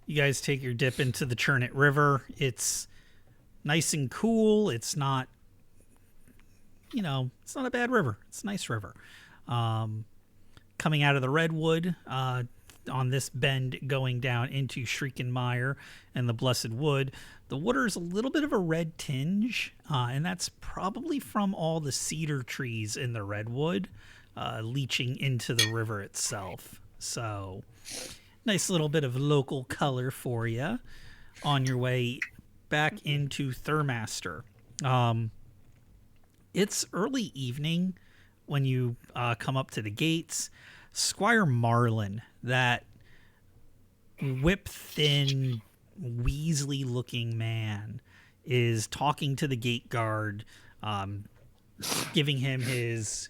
You guys take your dip into the Churnet River. It's nice and cool. It's not, it's not a bad river. It's a nice river. Coming out of the redwood on this bend going down into Shrieken Mire and the Blessed Wood, the water is a little bit of a red tinge, and that's probably from all the cedar trees in the redwood leaching into the river itself. So, nice little bit of local color for you on your way back into Thurmaster. It's early evening when you come up to the gates. Squire Marlin, that whip-thin, Weasley-looking man, is talking to the gate guard, giving him his,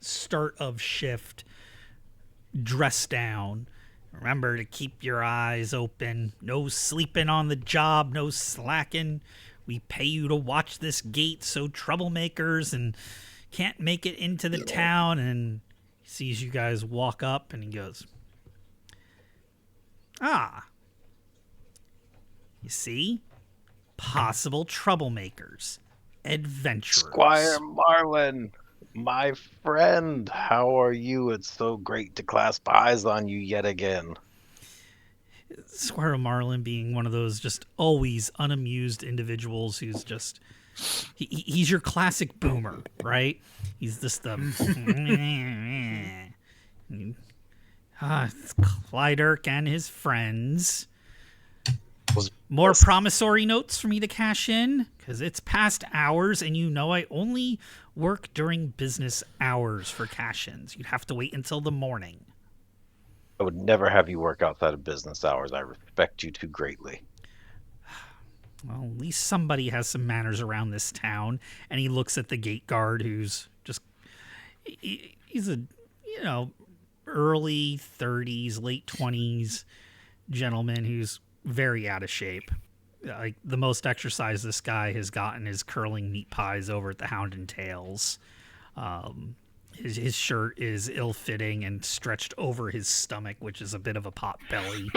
start of shift dress down. Remember to keep your eyes open. No sleeping on the job, no slacking. We pay you to watch this gate so troublemakers and can't make it into the town. And he sees you guys walk up and he goes, you see? Possible troublemakers. Adventurers. Squire Marlin, my friend, how are you? It's so great to clasp eyes on you yet again. Squire Marlin being one of those just always unamused individuals who's just he's your classic boomer, right? He's just the it's Clyderk and his friends. More promissory notes for me to cash in because it's past hours, and I only work during business hours for cash-ins. You'd have to wait until the morning. I would never have you work outside of business hours. I respect you too greatly. Well, at least somebody has some manners around this town. And he looks at the gate guard, who's just he's a early 30s, late 20s gentleman who's very out of shape. Like the most exercise this guy has gotten is curling meat pies over at the Hound and Tails. His shirt is ill-fitting and stretched over his stomach, which is a bit of a pot belly.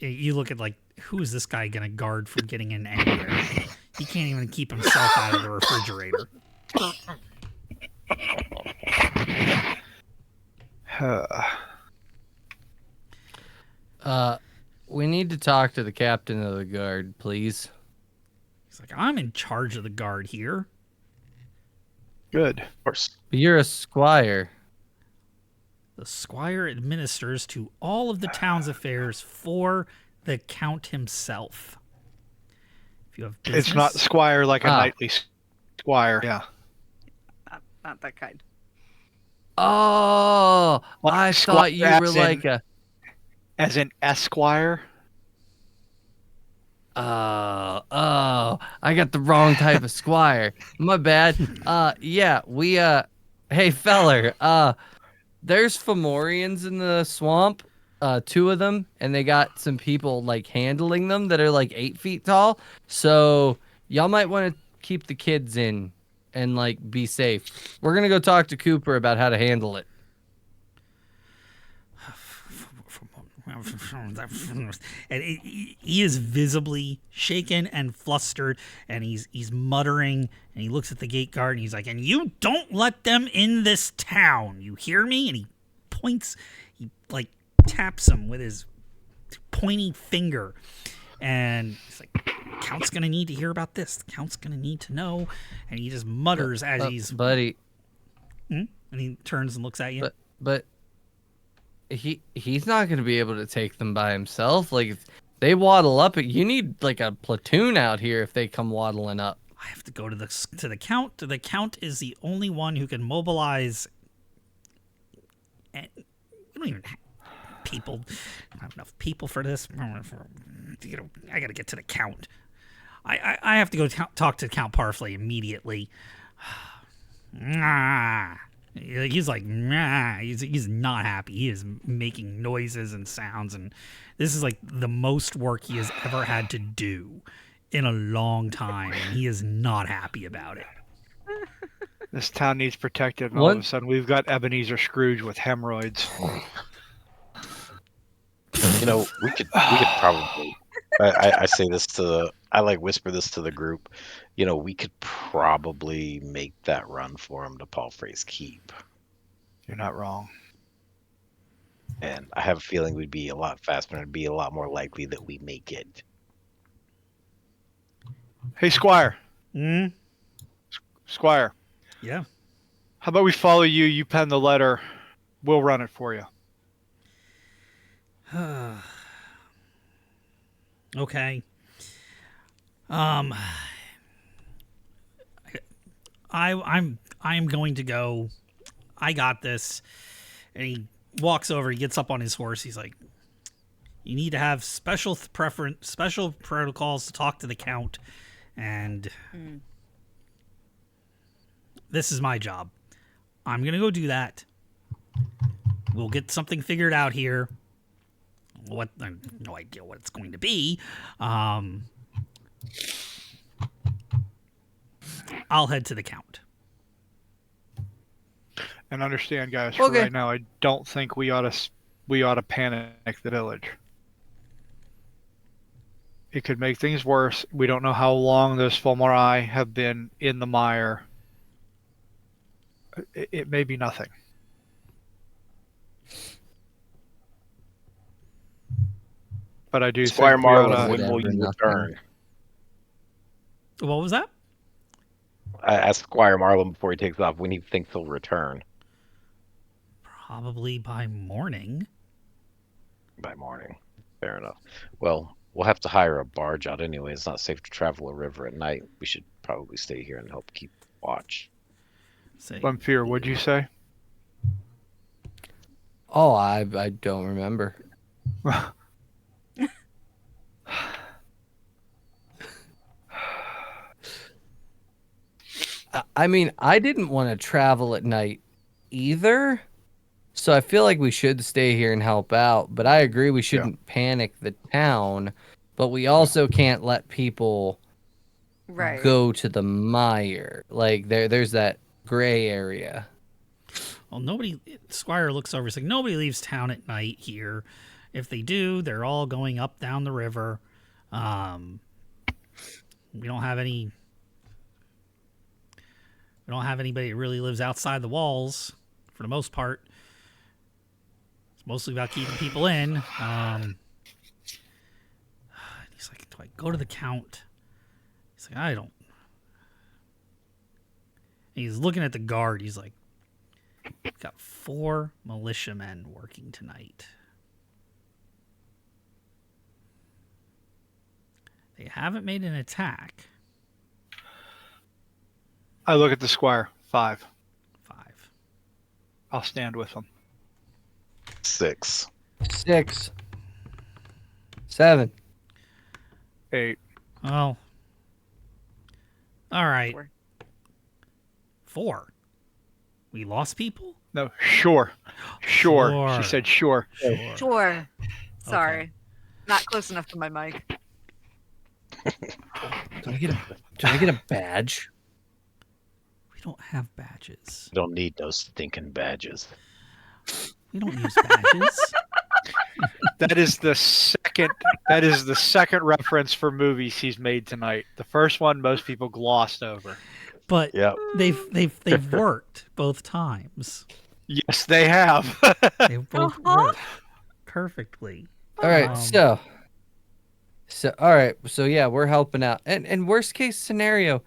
You look at who is this guy going to guard from getting in anywhere? He can't even keep himself out of the refrigerator. We need to talk to the captain of the guard, please. He's like, I'm in charge of the guard here. Good. Of course. But you're a squire. The squire administers to all of the town's affairs for the count himself. If you have business, It's not squire like a knightly squire. Yeah. Not that kind. Oh, Like I squire thought you were as like in- As in esquire. I got the wrong type of squire. My bad. Hey feller, there's Fomorians in the swamp, 2 of them, and they got some people handling them that are 8 feet tall. So y'all might want to keep the kids in and be safe. We're gonna go talk to Cooper about how to handle it. and he is visibly shaken and flustered, and he's muttering, and he looks at the gate guard, and he's like, "And you don't let them in this town. You hear me?" And he points, he like taps him with his pointy finger, and he's like, "Count's gonna need to hear about this. The Count's gonna need to know." And he just mutters as he's buddy. and he turns and looks at you. But he's not going to be able to take them by himself. Like, if they waddle up, you need like a platoon out here if they come waddling up. I have to go to the Count. The Count is the only one who can mobilize. And we don't even have people. I don't have enough people for this. I got to get to the Count. I have to go talk to Count Parfley immediately. He's like, nah. He's not happy. He is making noises and sounds, and this is like the most work he has ever had to do in a long time, and he is not happy about it. This town needs protected, and all of a sudden we've got Ebenezer Scrooge with hemorrhoids. You know, we could probably. I say this I like whisper this to the group. You know, we could probably make that run for him to Palfrey's Keep. You're not wrong. And I have a feeling we'd be a lot faster and it'd be a lot more likely that we make it. Hey, Squire. Hmm? Squire. Yeah. How about we follow you? You pen the letter. We'll run it for you. Okay. I'm going to go. I got this. And he walks over, he gets up on his horse. He's like, "You need to have special protocols to talk to the Count, and this is my job. I'm going to go do that. We'll get something figured out here. I have no idea what it's going to be. I'll head to the Count." And understand, guys, for Okay. right now, I don't think we ought to panic the village. It could make things worse. We don't know how long those Fulmari have been in the mire. It may be nothing. But I do Squire think we ought Marlin, to... when will you Nothing. return? What was that? I asked Squire Marlin before he takes off when he thinks he'll return. Probably by morning. By morning. Fair enough. Well, we'll have to hire a barge out anyway. It's not safe to travel a river at night. We should probably stay here and help keep watch. Say, Lemfir, what'd you say? Oh, I don't remember. I mean, I didn't want to travel at night either. So I feel like we should stay here and help out. But I agree we shouldn't panic the town. But we also can't let people Right. go to the mire. Like, there's that gray area. well, Squire looks over. He's like, nobody leaves town at night here. If they do, they're all going up down the river. We don't have anybody that really lives outside the walls for the most part. It's mostly about keeping people in. He's like, do I go to the Count? He's like, I don't. And he's looking at the guard. He's like, we've got 4 militiamen working tonight. They haven't made an attack. I look at the Squire. 5. 5. I'll stand with them. 6. 6. 7. 8. Oh. All right. 4. 4. We lost people? No, sure. Sure. Sure. She said sure. Sure. Sure. Sorry. Not close enough to my mic. Do I get a badge? We don't have badges. Don't need those stinking badges. We don't use badges. That is the second. That is the second reference for movies he's made tonight. The first one most people glossed over. But Yep. they've worked both times. Yes, they have. They've both Uh-huh. worked perfectly. All right, Um, so yeah, we're helping out. And worst case scenario,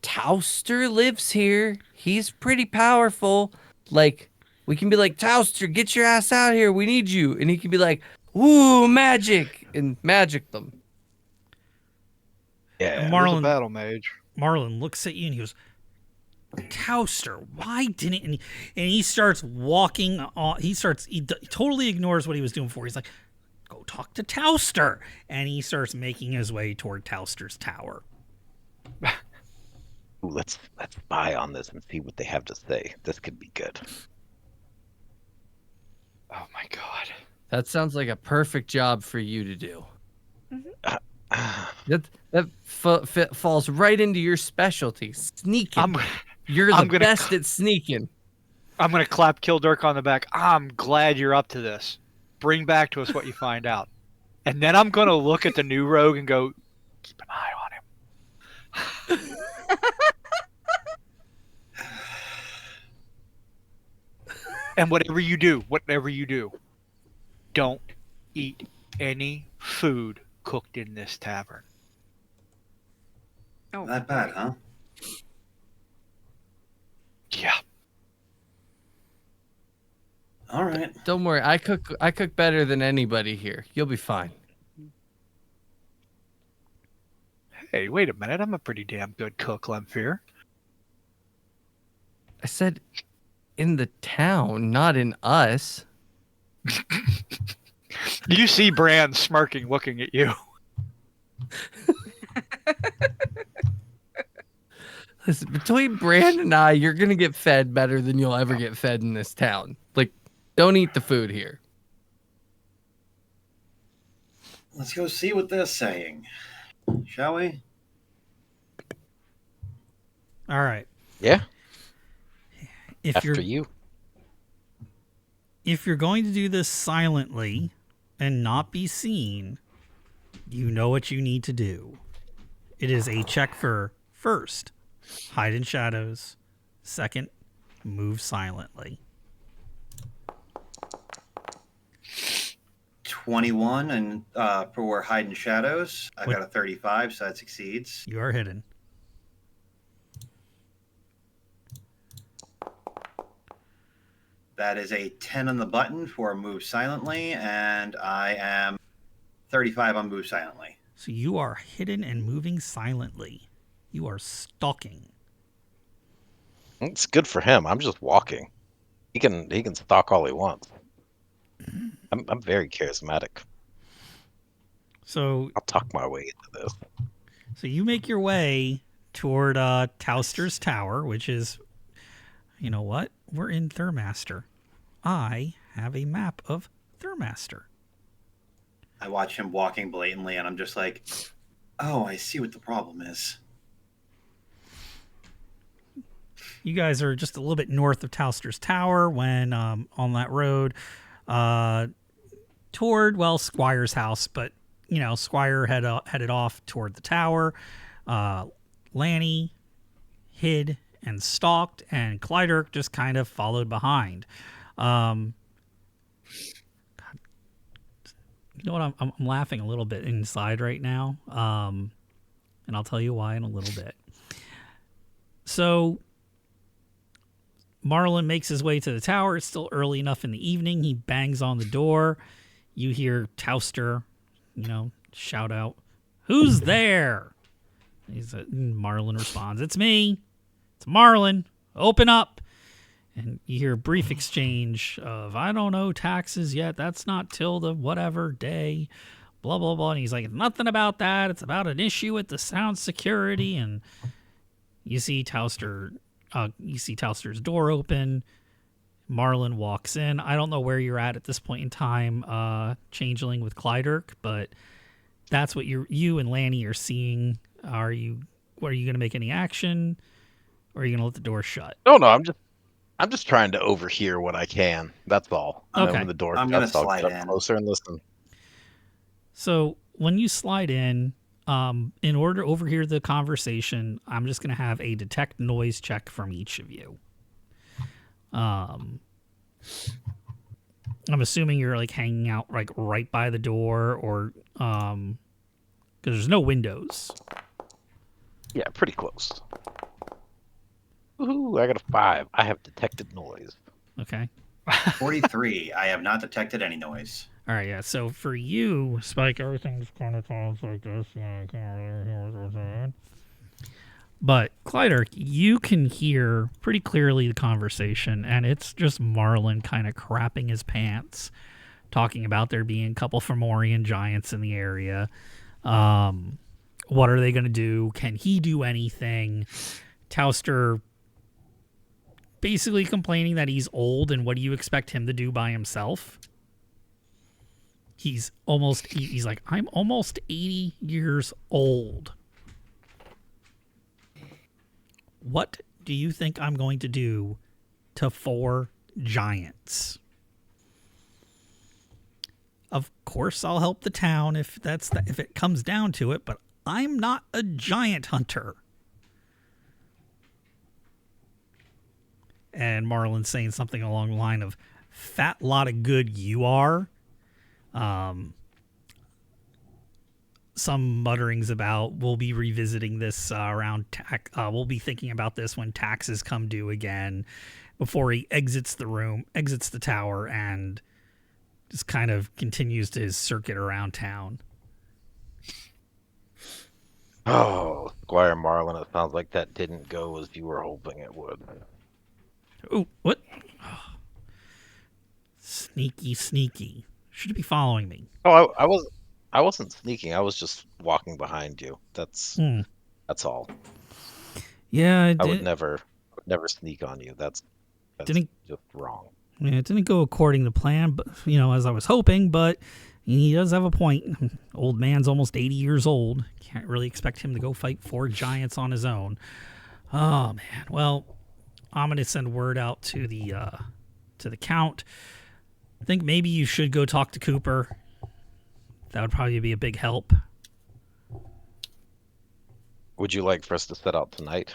Towster lives here. He's pretty powerful. Like, we can be like, Towster, get your ass out here. We need you. And he can be like, ooh, magic, and magic them. Yeah. And There's a Marlon battle mage. Marlon looks at you and he goes, Towster, why didn't and he starts walking on, he totally ignores what he was doing before. He's like, go talk to Towster, and he starts making his way toward Towster's tower. Ooh, let's spy on this and see what they have to say. This could be good. Oh my god. That sounds like a perfect job for you to do. That falls right into your specialty, sneaking. You're I'm the gonna best at sneaking. I'm gonna clap Kildirk on the back. I'm glad you're up to this. Bring back to us what you find out. And then I'm gonna look at the new rogue and go, keep an eye on him. And whatever you do, don't eat any food cooked in this tavern. Oh, Not bad, huh? Yeah. All right. Don't worry, I cook better than anybody here. You'll be fine. Hey, wait a minute. I'm a pretty damn good cook, Lemfir. I said in the town, not in us. You see Bran smirking, looking at you. Listen, between Brand and I, you're gonna get fed better than you'll ever get fed in this town. Like, don't eat the food here. Let's go see what they're saying. Shall we? All right. Yeah. If After you're you. if you're going to do this silently and not be seen, you know what you need to do. It is a check for first, hide in shadows. Second, move silently. 21 and for hide in shadows, I What- got a 35, so that succeeds. You are hidden. That is a 10 on the button for move silently, and I am 35 on move silently. So you are hidden and moving silently. You are stalking. It's good for him. I'm just walking. He can stalk all he wants. I'm very charismatic. So I'll talk my way into this. So you make your way toward Towster's Tower, which is, you know what? We're in Thurmaster. I have a map of Thurmaster. I watch him walking blatantly, and I'm just like, oh, I see what the problem is. You guys are just a little bit north of Towster's Tower when on that road toward, well, Squire's house, but, you know, Squire headed off toward the tower. Lanny hid and stalked, and Clydirk just kind of followed behind. God. You know what? I'm laughing a little bit inside right now, and I'll tell you why in a little bit. So Marlon makes his way to the tower. It's still early enough in the evening. He bangs on the door. You hear Towster, shout out, "Who's there?" Marlon responds, "It's me. It's Marlon. Open up." And you hear a brief exchange of, "I don't know taxes yet. That's not till the whatever day, blah, blah, blah." And he's like, "Nothing about that. It's about an issue with the sound security." And you see Towster's door open. Marlon walks in. I don't know where you're at this point in time, Changeling with Clydirk, but that's what you and Lanny are seeing. Are you going to make any action, or are you going to let the door shut? No, I'm just trying to overhear what I can. That's all. And then Okay. when the door I'm gonna shuts, I'll slide get up in. closer and listen. So when you slide in order to overhear the conversation, I'm just going to have a detect noise check from each of you. I'm assuming you're like hanging out like right by the door, or because there's no windows. Yeah, pretty close. Woohoo! I got a 5. I have detected noise. Okay. 43. I have not detected any noise. All right. Yeah. So for you, Spike, everything's kind of sounds like this. Yeah, I can't really hear what they're saying. But Clyder, you can hear pretty clearly the conversation, and it's just Marlin kind of crapping his pants, talking about there being a couple Fomorian giants in the area. What are they going to do? Can he do anything? Tauster basically complaining that he's old, and what do you expect him to do by himself? He's like, I'm almost 80 years old. What do you think I'm going to do to 4 giants? Of course, I'll help the town if it comes down to it, but I'm not a giant hunter. And Marlin's saying something along the line of, "Fat lot of good you are." Some mutterings about we'll be revisiting this around we'll be thinking about this when taxes come due again, before he exits the tower, and just kind of continues to his circuit around town. Oh, Squire Marlin, it sounds like that didn't go as you were hoping it would. Oh, what? Sneaky. Should be following me. Oh, I wasn't sneaking. I was just walking behind you. That's all. Yeah, I would never sneak on you. That's didn't just wrong. it didn't go according to plan, but as I was hoping. But he does have a point. Old man's almost 80 years old. Can't really expect him to go fight 4 giants on his own. Oh man. Well, I'm gonna send word out to the Count. I think maybe you should go talk to Cooper. That would probably be a big help. Would you like for us to set out tonight?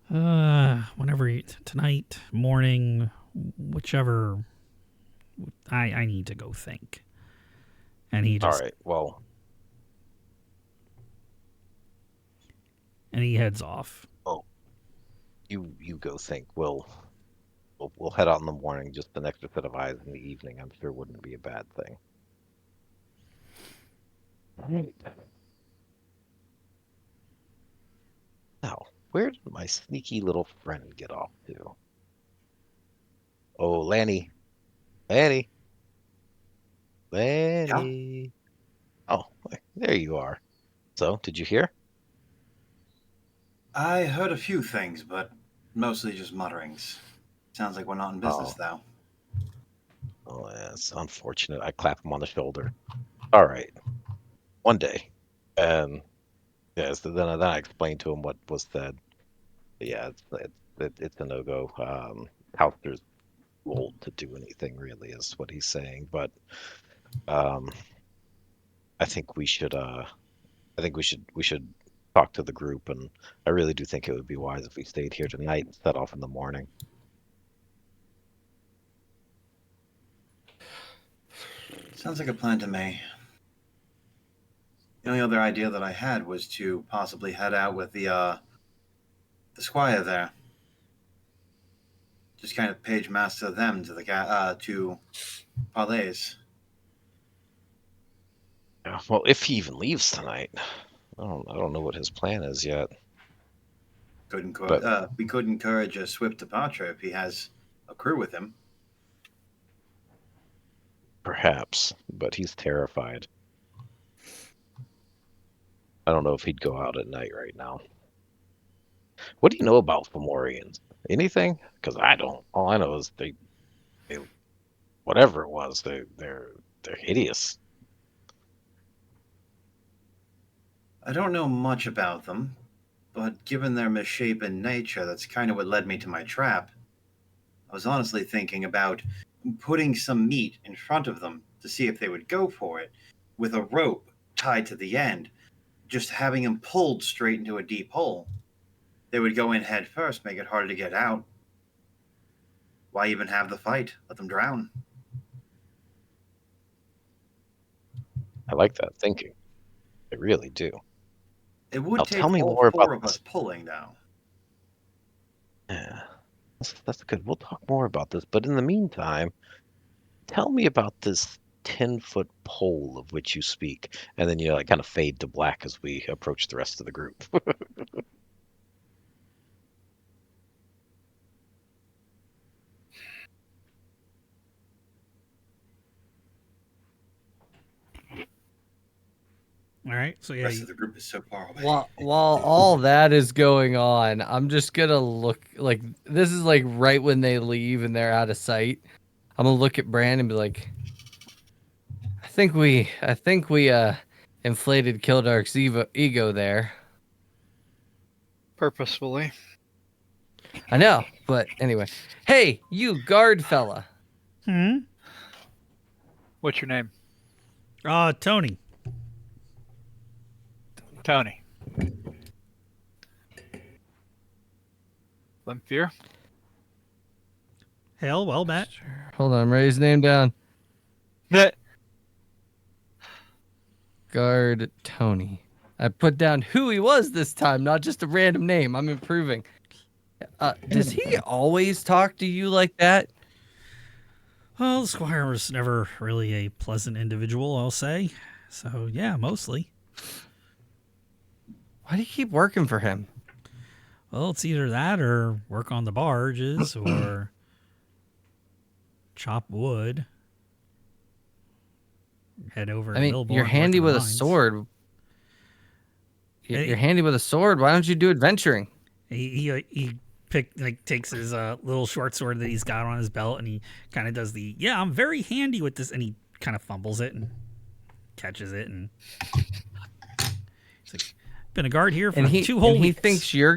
Whenever tonight, morning, whichever. I need to go think. And he just All right. Well, and he heads off. oh, you go think. We'll head out in the morning. Just an extra set of eyes in the evening, I'm sure, wouldn't be a bad thing. All right. Now, where did my sneaky little friend get off to? Oh, Lanny. Lanny. Oh, there you are. So, did you hear? I heard a few things, but mostly just mutterings. Sounds like we're not in business, though. Oh, that's unfortunate. I clap him on the shoulder. All right. One day. And yes, then I explained to him what was said. Yeah, it's a no-go. Hauser's too old to do anything, really, is what he's saying. But I think we should talk to the group, and I really do think it would be wise if we stayed here tonight and set off in the morning. Sounds like a plan to me. The only other idea that I had was to possibly head out with the squire there. Just kind of page master them to to parlays. Yeah, well, if he even leaves tonight, I don't know what his plan is yet. We could encourage a swift departure if he has a crew with him. Perhaps, but he's terrified. I don't know if he'd go out at night right now. What do you know about Fomorians? Anything? Because I don't. All I know is they whatever it was, they're hideous. I don't know much about them, but given their misshapen nature, that's kind of what led me to my trap. I was honestly thinking about putting some meat in front of them to see if they would go for it, with a rope tied to the end, just having them pulled straight into a deep hole. They would go in head first, make it harder to get out. Why even have the fight? Let them drown. I like that thinking. I really do. It would Now take tell me all more four about of us pulling, though. Yeah, that's good. We'll talk more about this. But in the meantime, tell me about this 10-foot pole of which you speak. And then you like kind of fade to black as we approach the rest of the group. All right. So The yeah, rest of the group is so far away. While all that is going on, I'm just gonna look like this is like right when they leave and they're out of sight. I'm gonna look at Brand and be like, I think we inflated Kildark's ego there. Purposefully. I know, but anyway. Hey, you guard fella. What's your name? Tony. Tony. Lemfear? Hell, well met. Hold on, I'm writing his name down. That. Guard Tony. I put down who he was this time, not just a random name. I'm improving. Does he always talk to you like that? Well, the squire was never really a pleasant individual, I'll say. So yeah, mostly. Why do you keep working for him? Well, it's either that or work on the barges or chop wood. Head over to I mean, Billboard you're and work handy the with a mines. sword. Hey. You're handy with a sword. Why don't you do adventuring? He takes his little short sword that he's got on his belt and he kind of does I'm very handy with this, and he kind of fumbles it and catches it, and he's like, been a guard here for 2 whole weeks. He thinks you're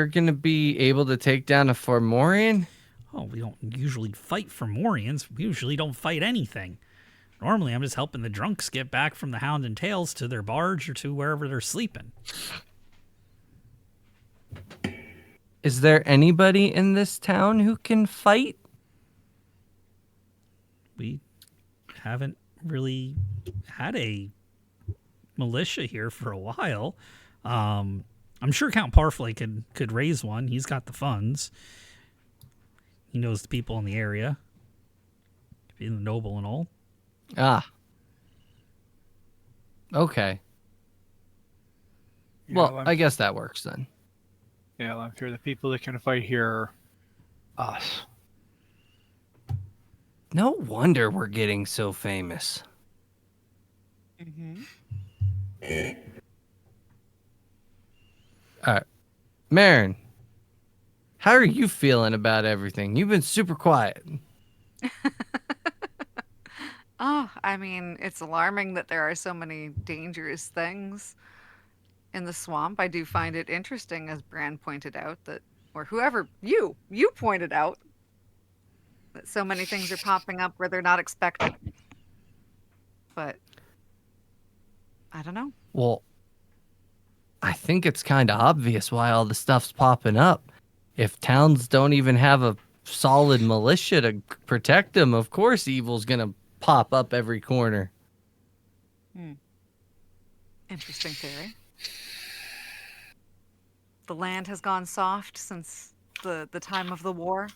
gonna be able to take down a Formorian. Oh, we don't usually fight Fomorians. We usually don't fight anything. Normally, I'm just helping the drunks get back from the Hound and Tails to their barge or to wherever they're sleeping. Is there anybody in this town who can fight? We haven't really had a militia here for a while. I'm sure Count Parfley could raise one. He's got the funds. He knows the people in the area, being the noble and all. Ah. Okay. Well, I guess that works then. Yeah, Lemfear, the people that can fight here are us. No wonder we're getting so famous. Mm-hmm. All right. Marin, how are you feeling about everything? You've been super quiet. Oh, I mean, it's alarming that there are so many dangerous things in the swamp. I do find it interesting, as Bran pointed out, or whoever, you pointed out, that so many things are popping up where they're not expected. But I don't know. Well, I think it's kind of obvious why all the stuff's popping up. If towns don't even have a solid militia to protect them, of course evil's going to pop up every corner. Interesting theory. The land has gone soft since the time of the war.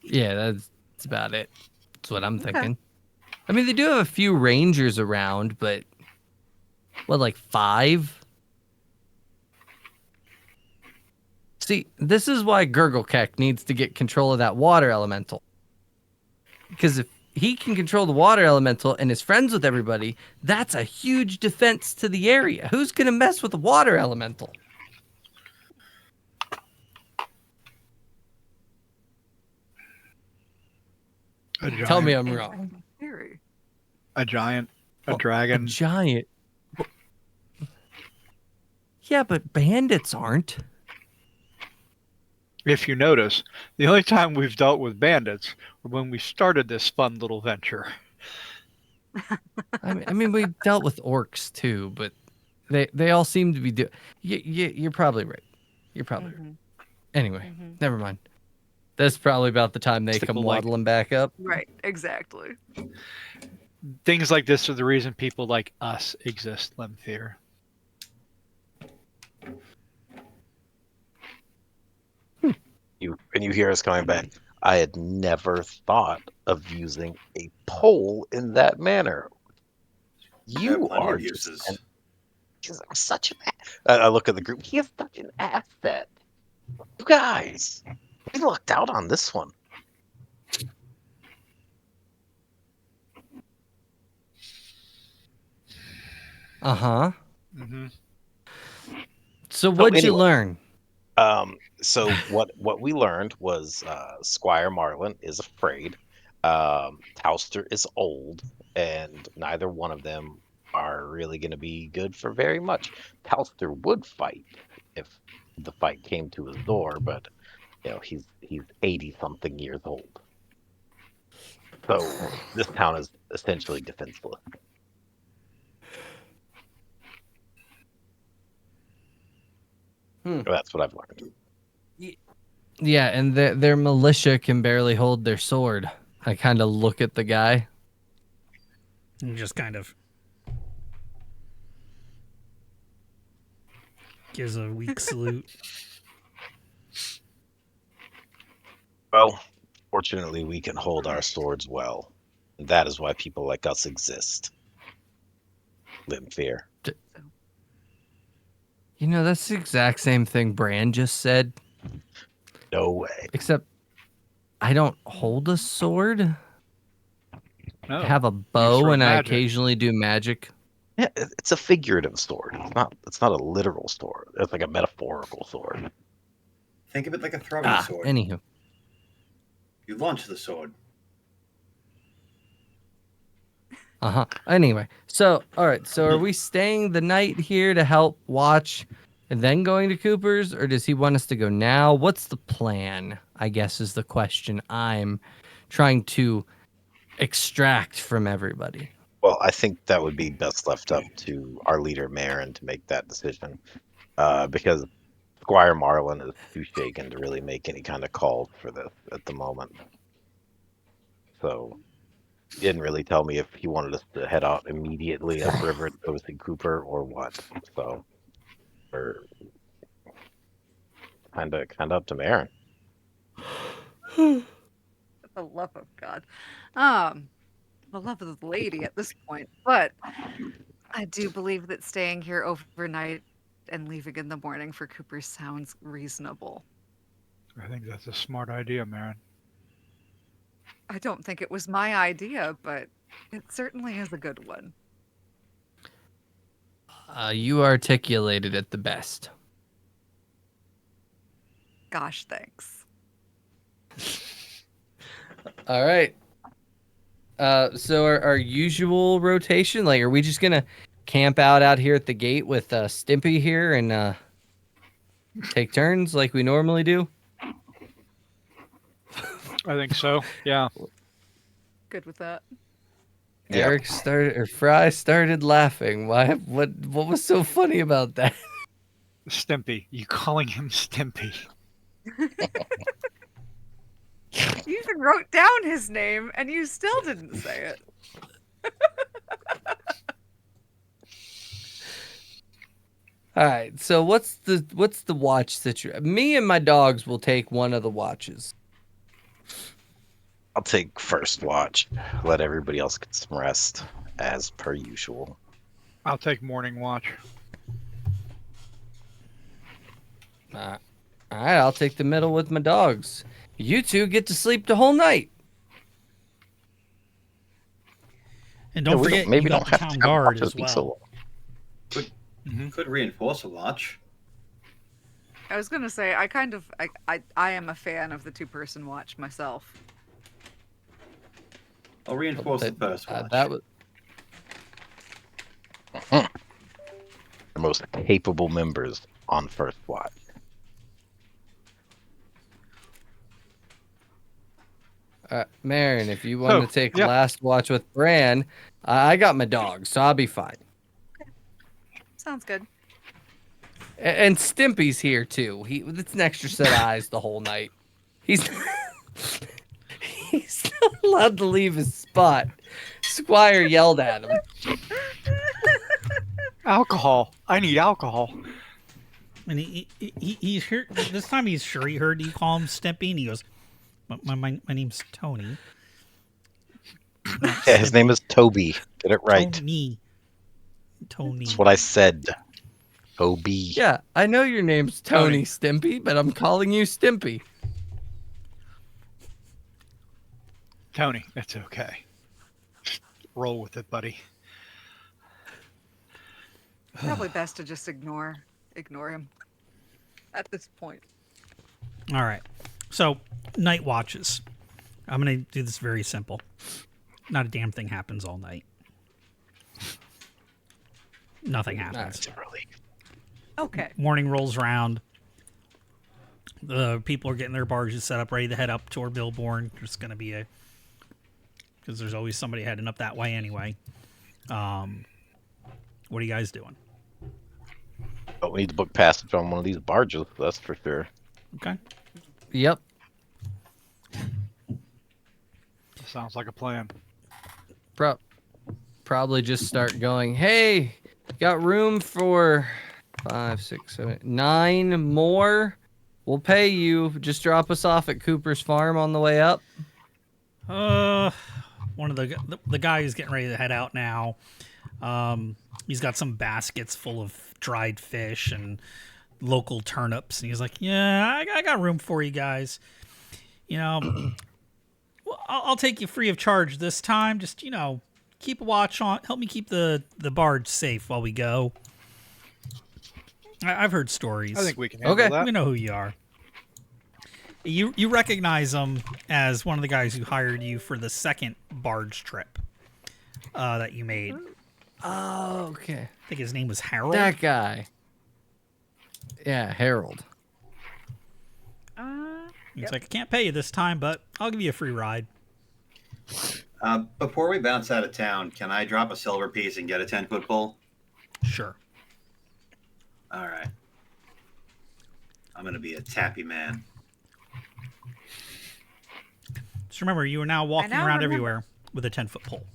Yeah, that's about it. That's what I'm thinking. I mean, they do have a few rangers around, but what, like 5? See, this is why Gurgleket needs to get control of that water elemental. Because if he can control the water elemental and is friends with everybody, that's a huge defense to the area. Who's going to mess with the water elemental? Tell me I'm wrong. Theory. A giant, a dragon. A giant. Yeah, but bandits aren't. If you notice, the only time we've dealt with bandits were when we started this fun little venture. I mean, we dealt with orcs too, but they all seem to be you're probably right. You're probably right. Mhm. Anyway, Mhm. never mind. That's probably about the time they come Typical, like- waddling back up. Right, exactly. Things like this are the reason people like us exist, Lemthir. When you hear us coming back, I had never thought of using a pole in that manner. There You plenty are of just uses. I'm such an I look at the group. He is such an asset. You guys, we lucked out on this one. Uh-huh. Mm-hmm. So what'd you anyway. learn? So what we learned was Squire Marlin is afraid. Towster is old, and neither one of them are really going to be good for very much. Towster would fight if the fight came to his door, but he's 80 something years old. So this town is essentially defenseless. That's what I've learned. Yeah, and their militia can barely hold their sword. I kind of look at the guy. And just kind of gives a weak salute. Well, fortunately, we can hold our swords well. And that is why people like us exist. Limfear. You know, that's the exact same thing Bran just said. No way. Except I don't hold a sword. No, I have a you bow throw and I magic. occasionally do magic. Yeah, it's a figurative sword. It's not a literal sword. It's like a metaphorical sword. Think of it like a throwing sword. Anywho. You launch the sword. Uh-huh. Anyway, so all right, so are we staying the night here to help watch and then going to Cooper's, or does he want us to go now? What's the plan? I guess is the question I'm trying to extract from everybody. Well, I think that would be best left up to our leader, Marin, to make that decision. Because Squire Marlin is too shaken to really make any kind of call for this at the moment. So he didn't really tell me if he wanted us to head out immediately upriver to go see Cooper or what. So we're kind of up to Marin. For the love of God. The love of the lady at this point. But I do believe that staying here overnight and leaving in the morning for Cooper sounds reasonable. I think that's a smart idea, Marin. I don't think it was my idea, but it certainly is a good one. You articulated it the best. Gosh, thanks. All right. So our usual rotation, like, are we just gonna camp out here at the gate with Stimpy here and take turns like we normally do? I think so. Yeah. Good with that. Yeah. Eric started, or Fry started laughing. Why? What was so funny about that? Stimpy. You calling him Stimpy? You even wrote down his name and you still didn't say it. All right. So what's the watch situation? Me and my dogs will take one of the watches. I'll take first watch. Let everybody else get some rest, as per usual. I'll take morning watch. All right. I'll take the middle with my dogs. You two get to sleep the whole night. And don't forget, you got the town guard as well. Could reinforce a watch. I was gonna say I am a fan of the 2-person watch myself. I'll reinforce the first watch. That was The most capable members on first watch. Marin, if you want So, to take yeah. last watch with Bran, I got my dog, so I'll be fine. Sounds good. And Stimpy's here too. It's an extra set of eyes the whole night. He's he's not allowed to leave his spot. Squire yelled at him. Alcohol. I need alcohol. And he's here this time. He's sure he heard you call him Stimpy, and he goes, "My name's Tony." Yeah, his name is Toby. Get it right. Tony. That's what I said. Toby. Yeah, I know your name's Tony Tony. Stimpy, but I'm calling you Stimpy. Tony, it's okay. Just roll with it, buddy. Probably best to just ignore him at this point. All right. So, night watches. I'm going to do this very simple. Not a damn thing happens all night. Nothing happens. It's a relief. Okay. Morning rolls around. The people are getting their barges set up, ready to head up toward Billbourne. There's going to be because there's always somebody heading up that way anyway. What are you guys doing? But we need to book passage on one of these barges, that's for sure. Okay. Yep. Sounds like a plan. Probably just start going, hey, got room for 5, 6, 7, 9 more. We'll pay you. Just drop us off at Cooper's farm on the way up. One of the guy who's getting ready to head out now. He's got some baskets full of dried fish and local turnips, and he's like, "Yeah, I got room for you guys. You know, well, I'll take you free of charge this time. Just keep a watch on. Help me keep the barge safe while we go." I've heard stories. I think we can handle Okay. that. We know who you are. You recognize him as one of the guys who hired you for the second barge trip that you made. Oh, okay. I think his name was Harold. That guy. Yeah, Harold. He's Yep. like, "I can't pay you this time, but I'll give you a free ride." Before we bounce out of town, can I drop a silver piece and get a 10-foot pole? Sure. All right. I'm going to be a tappy man. Just remember, you are now walking now around remember- everywhere with a 10-foot pole.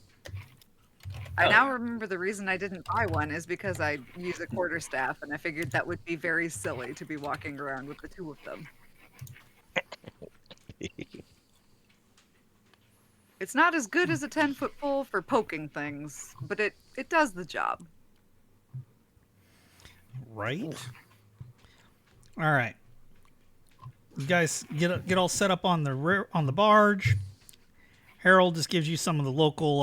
I Oh, now yeah. remember the reason I didn't buy one is because I use a quarterstaff, and I figured that would be very silly to be walking around with the two of them. It's not as good as a 10-foot pole for poking things, but it does the job. Right. All right. You guys get all set up on the barge. Harold just gives you some of the local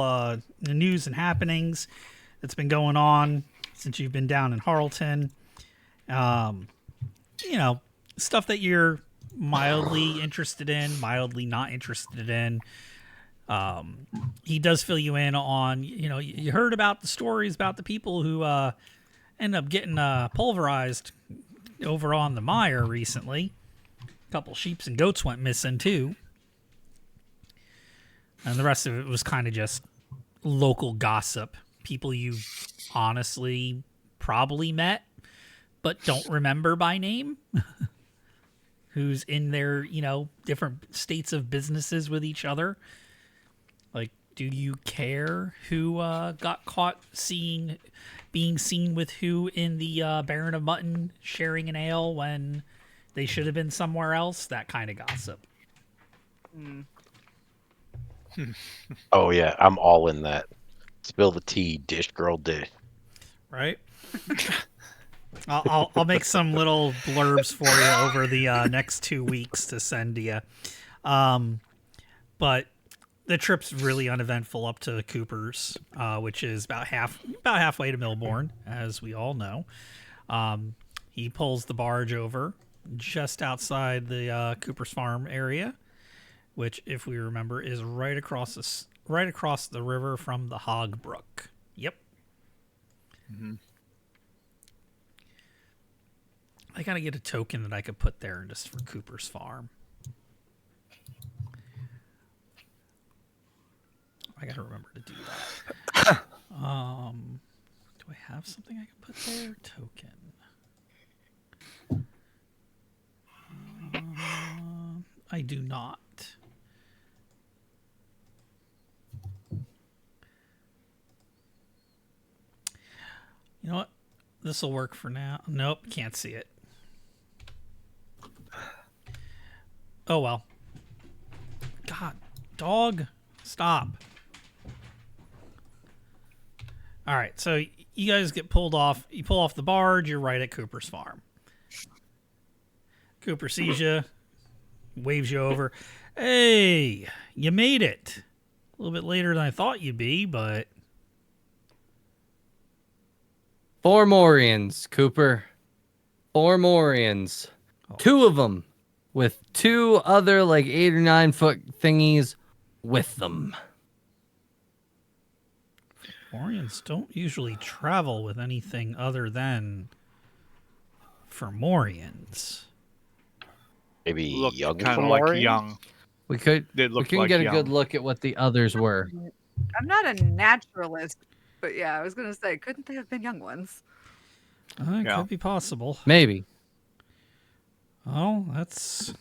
the news and happenings that's been going on since you've been down in Harleton. Stuff that you're mildly interested in, mildly not interested in. He does fill you in on, you heard about the stories about the people who end up getting pulverized over on the Mire recently. A couple sheeps and goats went missing too. And the rest of it was kind of just local gossip. People you honestly probably met, but don't remember by name. Who's in their, different states of businesses with each other. Like, do you care who got caught being seen with who in the Baron of Mutton sharing an ale when they should have been somewhere else? That kind of gossip. Oh yeah, I'm all in that. Spill the tea, dish girl, dish. Right? I'll make some little blurbs for you over the next 2 weeks to send to you. But the trip's really uneventful up to Cooper's, which is about halfway to Millbourne, as we all know. He pulls the barge over just outside the Cooper's Farm area, which, if we remember, is right across the river from the Hog Brook. Yep. Mhm. I gotta get a token that I could put there just for Cooper's Farm. I gotta remember to do that. Do I have something I can put there? Token. I do not. You know what? This will work for now. Nope, can't see it. Oh well. God, dog, stop. All right, so you guys get pulled off. You pull off the barge. You're right at Cooper's farm. Cooper sees you, waves you over. Hey, you made it. A little bit later than I thought you'd be, but 4 Morians, Cooper. 4 Morians. 2 of them with 2 other like 8 or 9 foot thingies with them. Fomorians don't usually travel with anything other than Fomorians. Maybe Look young kind of like Fomorians? young. We could They we look can like get a young. good look at what the others were. I'm not a naturalist, but yeah, I was gonna say, couldn't they have been young ones? It Yeah. could be possible. Maybe. Oh, that's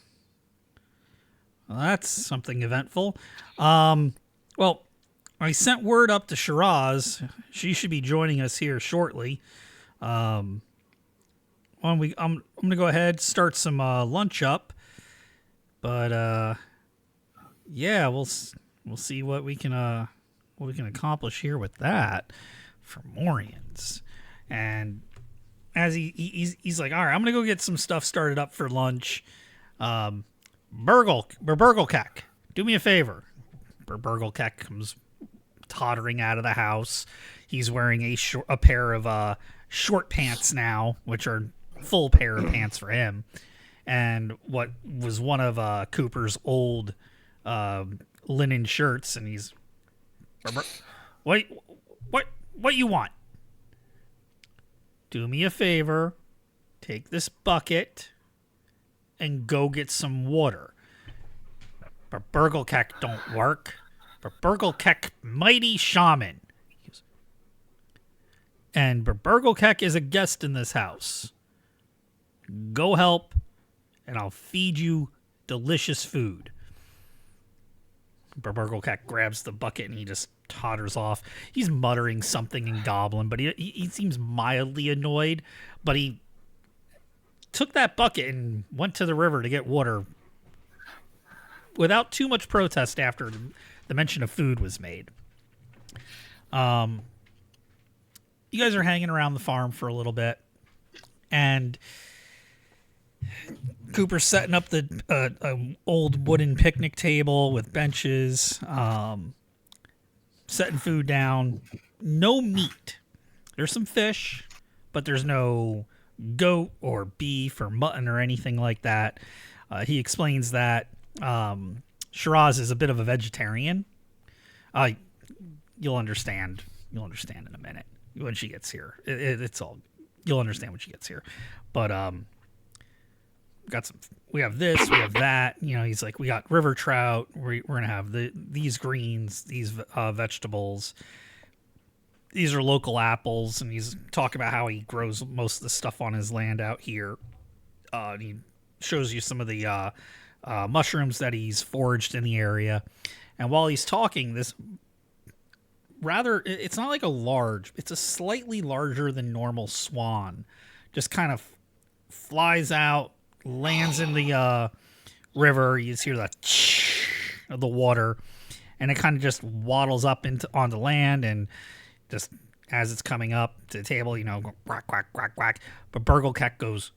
something eventful. Well, I sent word up to Shriraz. She should be joining us here shortly. I'm gonna go ahead start some lunch up, but yeah, we'll see what we can accomplish here with that for Morians. And as he's like, all right, I'm gonna go get some stuff started up for lunch. Burbgurgleket, do me a favor. Burbgurgleket comes tottering out of the house. He's wearing a pair of short pants now, which are full pair of pants for him, and what was one of Cooper's old linen shirts. And he's, what you want? Do me a favor, take this bucket and go get some water. Burbgurgleket don't work. Burbgurgleket mighty shaman. And Burbgurgleket is a guest in this house. Go help, and I'll feed you delicious food. Burbgurgleket grabs the bucket and he just totters off. He's muttering something in Goblin, but he seems mildly annoyed. But he took that bucket and went to the river to get water without too much protest after the mention of food was made. You guys are hanging around the farm for a little bit, and Cooper's setting up the old wooden picnic table with benches, setting food down. No meat. There's some fish, but there's no goat or beef or mutton or anything like that. He explains that Shriraz is a bit of a vegetarian. You'll understand. You'll understand in a minute when she gets here. It's all. You'll understand when she gets here. But we have this, we have that. You know, he's like, we got river trout. We're gonna have these greens, these vegetables. These are local apples, and he's talking about how he grows most of the stuff on his land out here. And he shows you some of the mushrooms that he's foraged in the area. And while he's talking, it's not like it's a slightly larger than normal swan. Just kind of flies out, lands in the river. You just hear the of the water, and it kind of just waddles up onto land, and just as it's coming up to the table, quack, quack, quack, quack. But Burbgurgleket goes,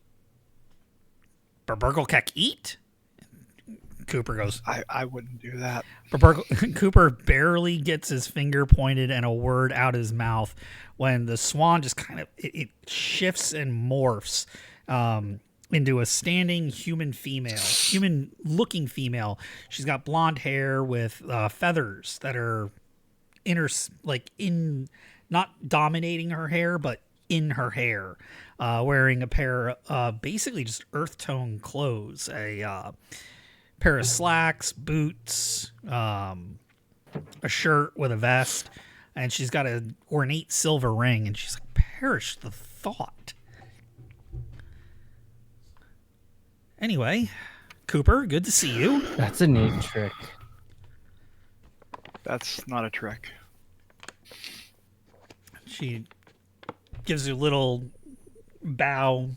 Burbgurgleket eat? Cooper goes, I wouldn't do that. Cooper barely gets his finger pointed and a word out of his mouth when the swan just kind of it shifts and morphs into a standing human-looking female. She's got blonde hair with feathers that are not dominating her hair, but in her hair. Wearing a pair of basically just earth tone clothes, a pair of slacks, boots, a shirt with a vest, and she's got an ornate silver ring, and she's like, perish the thought. Anyway, Cooper, good to see you. That's a neat trick. That's not a trick. She gives you a little bow,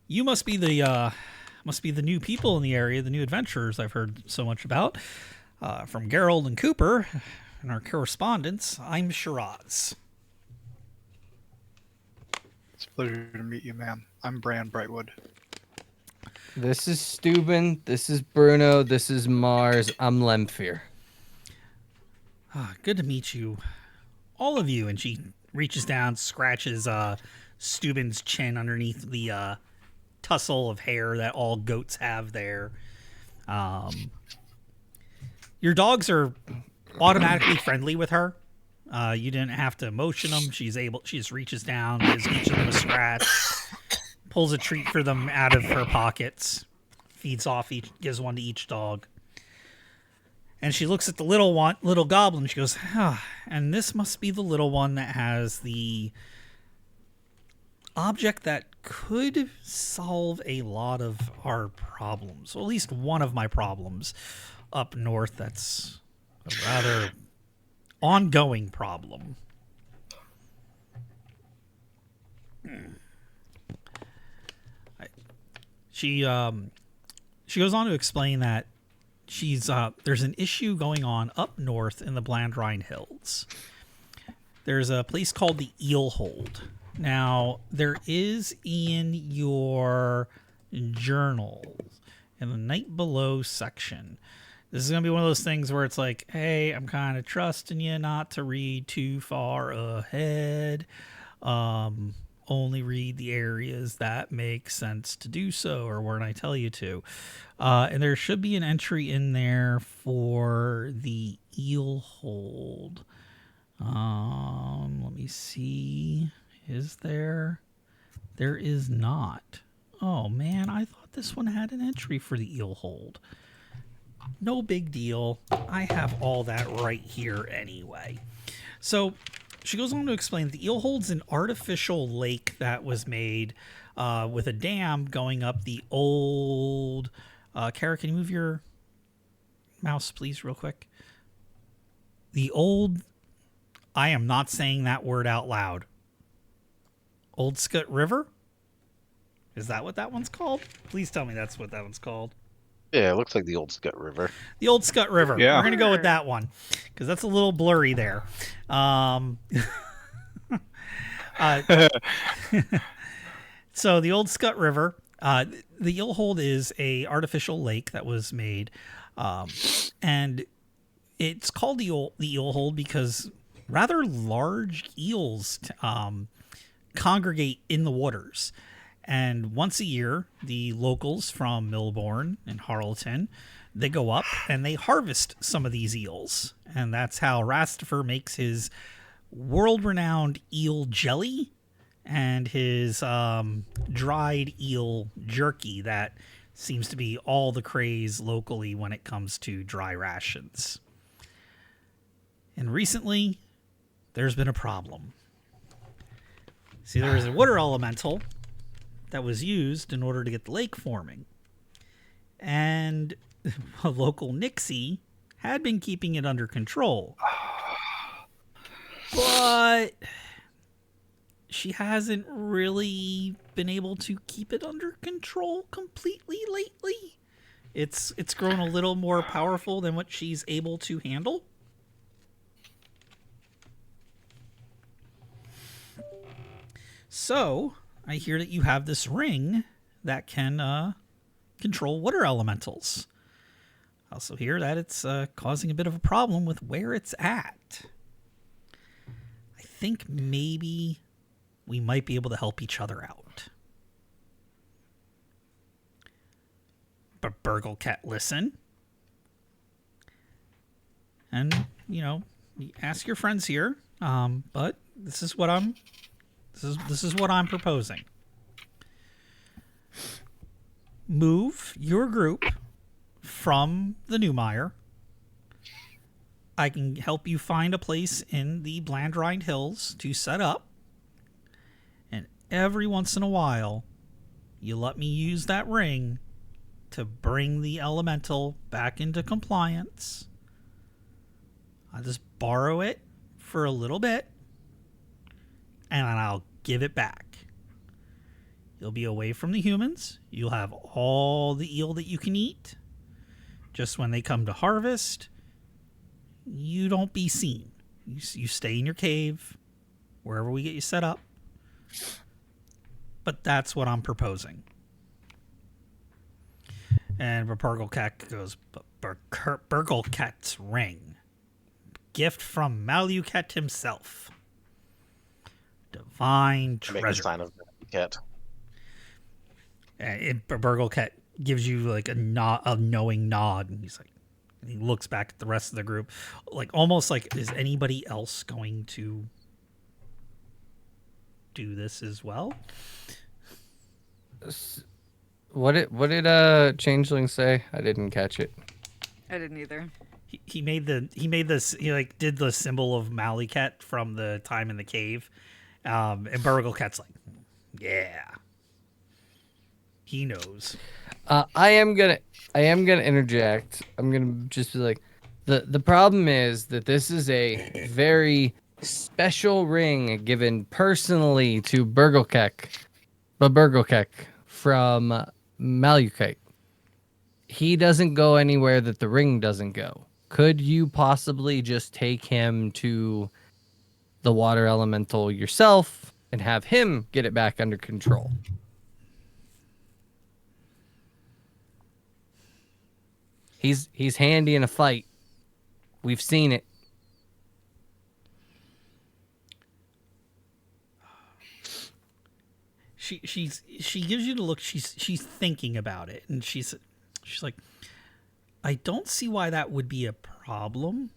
You must be the new people in the area, the new adventurers I've heard so much about. From Gerald and Cooper in our correspondence, I'm Shriraz. It's a pleasure to meet you, ma'am. I'm Bran Brightwood. This is Steuben. This is Bruno. This is Mars. I'm Lemfir. Good to meet you, all of you. And she reaches down, scratches Steuben's chin underneath the tussle of hair that all goats have there. Your dogs are automatically friendly with her. You didn't have to motion them. She just reaches down, gives each of them a scratch, pulls a treat for them out of her pockets, gives one to each dog. And she looks at the little goblin. She goes, and this must be the little one that has the object that could solve a lot of our problems. Well, at least one of my problems up north. That's a rather ongoing problem. She goes on to explain that there's an issue going on up north in the Blandrine Hills. There's a place called the Eelhold. Now, there is in your journals, in the Night Below section, this is going to be one of those things where it's like, hey, I'm kind of trusting you not to read too far ahead. Only read the areas that make sense to do so, or when I tell you to. And there should be an entry in there for the Eelhold. Let me see. Is there? There is not. Oh, man, I thought this one had an entry for the Eelhold. No big deal. I have all that right here anyway. So she goes on to explain that the Eelhold's an artificial lake that was made with a dam going up the old... Kara, can you move your mouse, please, real quick? The old... I am not saying that word out loud. Old Scut River? Is that what that one's called? Please tell me that's what that one's called. Yeah, it looks like the old Scut River. The old Scut River. Yeah. We're going to go with that one because that's a little blurry there. So the old Scut River, the Eelhold is a artificial lake that was made, and it's called the Eelhold because rather large eels congregate in the waters. And once a year, the locals from Milbourne and Harleton, they go up and they harvest some of these eels. And that's how Rastifer makes his world-renowned eel jelly and his dried eel jerky that seems to be all the craze locally when it comes to dry rations. And recently, there's been a problem. See, there was a water elemental that was used in order to get the lake forming. And a local Nixie had been keeping it under control. But she hasn't really been able to keep it under control completely lately. It's grown a little more powerful than what she's able to handle. So, I hear that you have this ring that can control water elementals. I also hear that it's causing a bit of a problem with where it's at. I think maybe we might be able to help each other out. But Burbgurgleket, listen. And, ask your friends here. But this is what I'm proposing. Move your group from the New Mire I can help you find a place in the Blandrind Hills to set up. And every once in a while, you let me use that ring to bring the elemental back into compliance. I just borrow it for a little bit, and I'll give it back. You'll be away from the humans. You'll have all the eel that you can eat. Just when they come to harvest, you don't be seen. You stay in your cave, wherever we get you set up. But that's what I'm proposing. And Burbgurgleket goes, Burbgurgleket's ring. Gift from Maluket himself. Divine Make the treasure. sign of the cat. And Burbgurgleket gives you like a knowing nod, and he's like, and he looks back at the rest of the group, like almost like, is anybody else going to do this as well? What did Changeling say? I didn't catch it. I didn't either. He like did the symbol of Maluket from the time in the cave, and Burbgurgleket's like, yeah, he knows. I am gonna interject. I'm gonna just be like, the problem is that this is a very special ring given personally to Burbgurgleket from Maluket. He doesn't go anywhere that the ring doesn't go. Could you possibly just take him to the water elemental yourself and have him get it back under control? He's handy in a fight. We've seen it. She gives you the look. She's thinking about it, and she's like, I don't see why that would be a problem.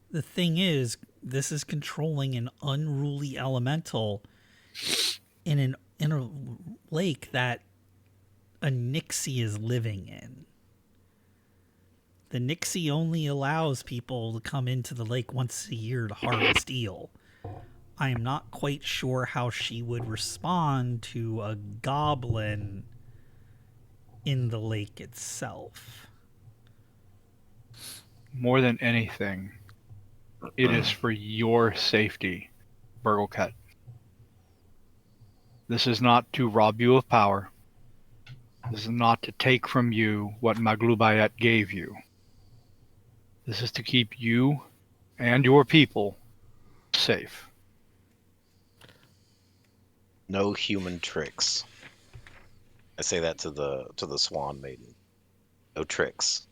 The thing is, this is controlling an unruly elemental in a lake that a Nixie is living in. The Nixie only allows people to come into the lake once a year to harvest eel. I am not quite sure how she would respond to a goblin in the lake itself. More than anything, it is for your safety, Burbgurgleket. This is not to rob you of power. This is not to take from you what Maglubayet gave you. This is to keep you and your people safe. No human tricks. I say that to the Swan Maiden. No tricks.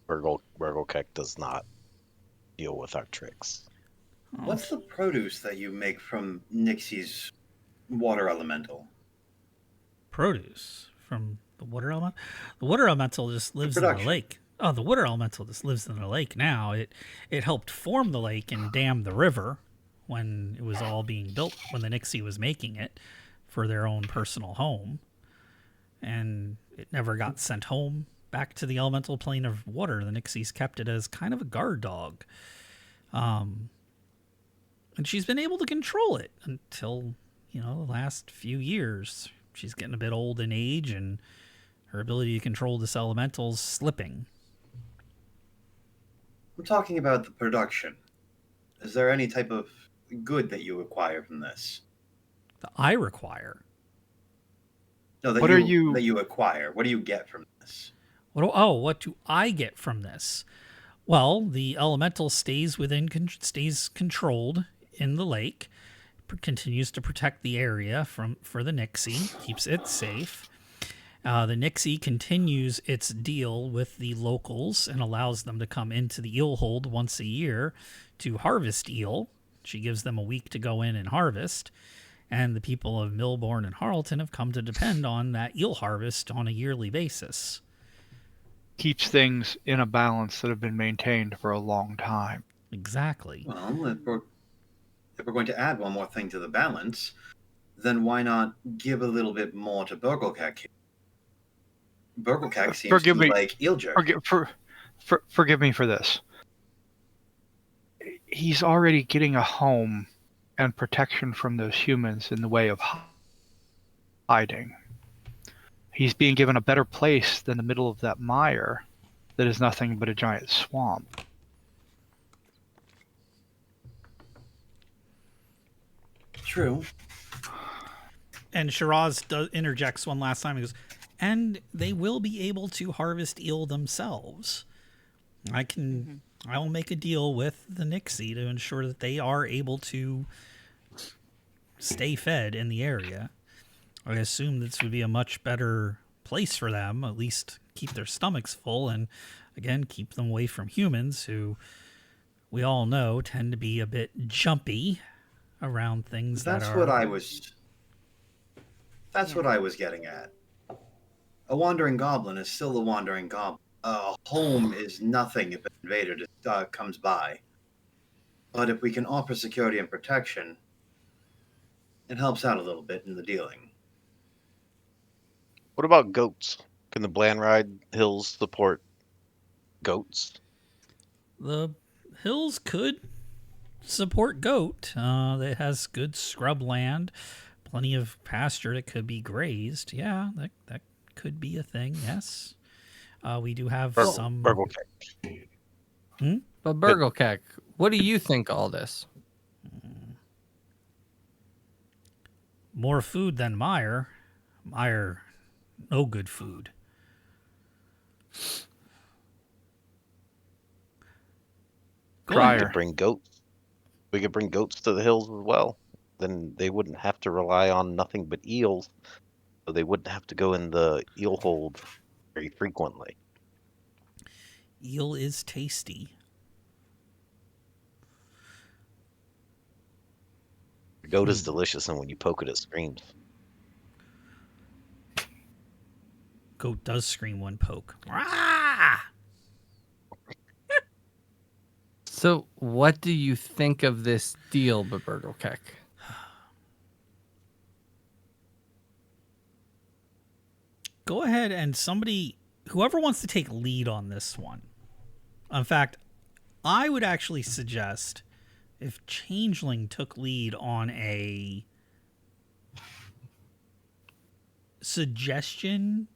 Burbgurgleket does not deal with our tricks. What's the produce that you make from Nixie's water elemental? Produce from the water elemental? The water elemental just lives in the lake. Oh, the water elemental just lives in the lake now. It helped form the lake and dam the river when it was all being built, when the Nixie was making it for their own personal home. And it never got sent home back to the elemental plane of water. The Nixies kept it as kind of a guard dog. And she's been able to control it until, the last few years. She's getting a bit old in age, and her ability to control this elemental's slipping. I'm talking about the production. Is there any type of good that you acquire from this? That I require? No, that What that you acquire. What do you get from this? What do I get from this? Well, the elemental stays controlled in the lake, continues to protect the area for the Nixie, keeps it safe. The Nixie continues its deal with the locals and allows them to come into the eel hold once a year to harvest eel. She gives them a week to go in and harvest. And the people of Millbourne and Harleton have come to depend on that eel harvest on a yearly basis. Keeps things in a balance that have been maintained for a long time. Exactly. Well, if we're going to add one more thing to the balance, then why not give a little bit more to Burbgurgleket? Burbgurgleket seems to like eel jerky. Forgive me for this. he's already getting a home and protection from those humans in the way of hiding. He's being given a better place than the middle of that mire that is nothing but a giant swamp. True. And Shriraz interjects one last time. He goes, and they will be able to harvest eel themselves. I will make a deal with the Nixie to ensure that they are able to stay fed in the area. I assume this would be a much better place for them, at least keep their stomachs full, and again, keep them away from humans who we all know tend to be a bit jumpy around things That's that are... what I was. That's what I was getting at. A wandering goblin is still a wandering goblin. A home is nothing if an invader comes by. But if we can offer security and protection, it helps out a little bit in the dealing. What about goats? Can the Blandride Hills support goats? The hills could support goat. It has good scrub land, plenty of pasture that could be grazed. Yeah, that could be a thing. Yes, we do have some. Burbgurgleket. But Burbgurgleket, what do you think all this? More food than Mire. Mire, no good food. We Crier. could bring goats. We could bring goats to the hills as well. Then they wouldn't have to rely on nothing but eels. So they wouldn't have to go in the eel hold very frequently. Eel is tasty. The goat is delicious, and when you poke it, it screams. Goat does scream when poke. Rah! So, what do you think of this deal, Burbgurgleket? Go ahead and whoever wants to take lead on this one. In fact, I would actually suggest if Changeling took lead on a suggestion,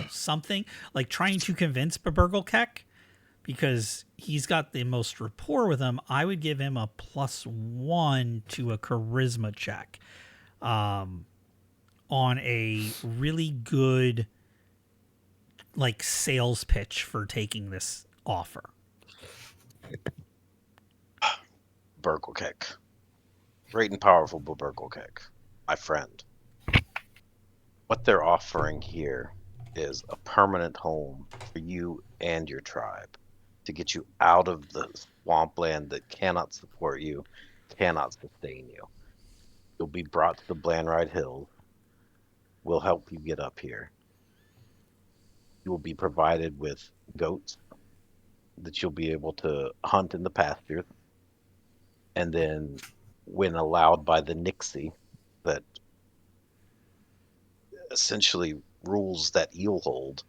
something like trying to convince Burbgurgleket, because he's got the most rapport with him. I would give him a +1 to a charisma check. On a really good like sales pitch for taking this offer. Burbgurgleket. Great and powerful Burbgurgleket, my friend. What they're offering here is a permanent home for you and your tribe to get you out of the swampland that cannot support you, cannot sustain you. You'll be brought to the Blandride Hills. We'll help you get up here. You will be provided with goats that you'll be able to hunt in the pasture. And then when allowed by the Nixie that essentially rules that eel hold,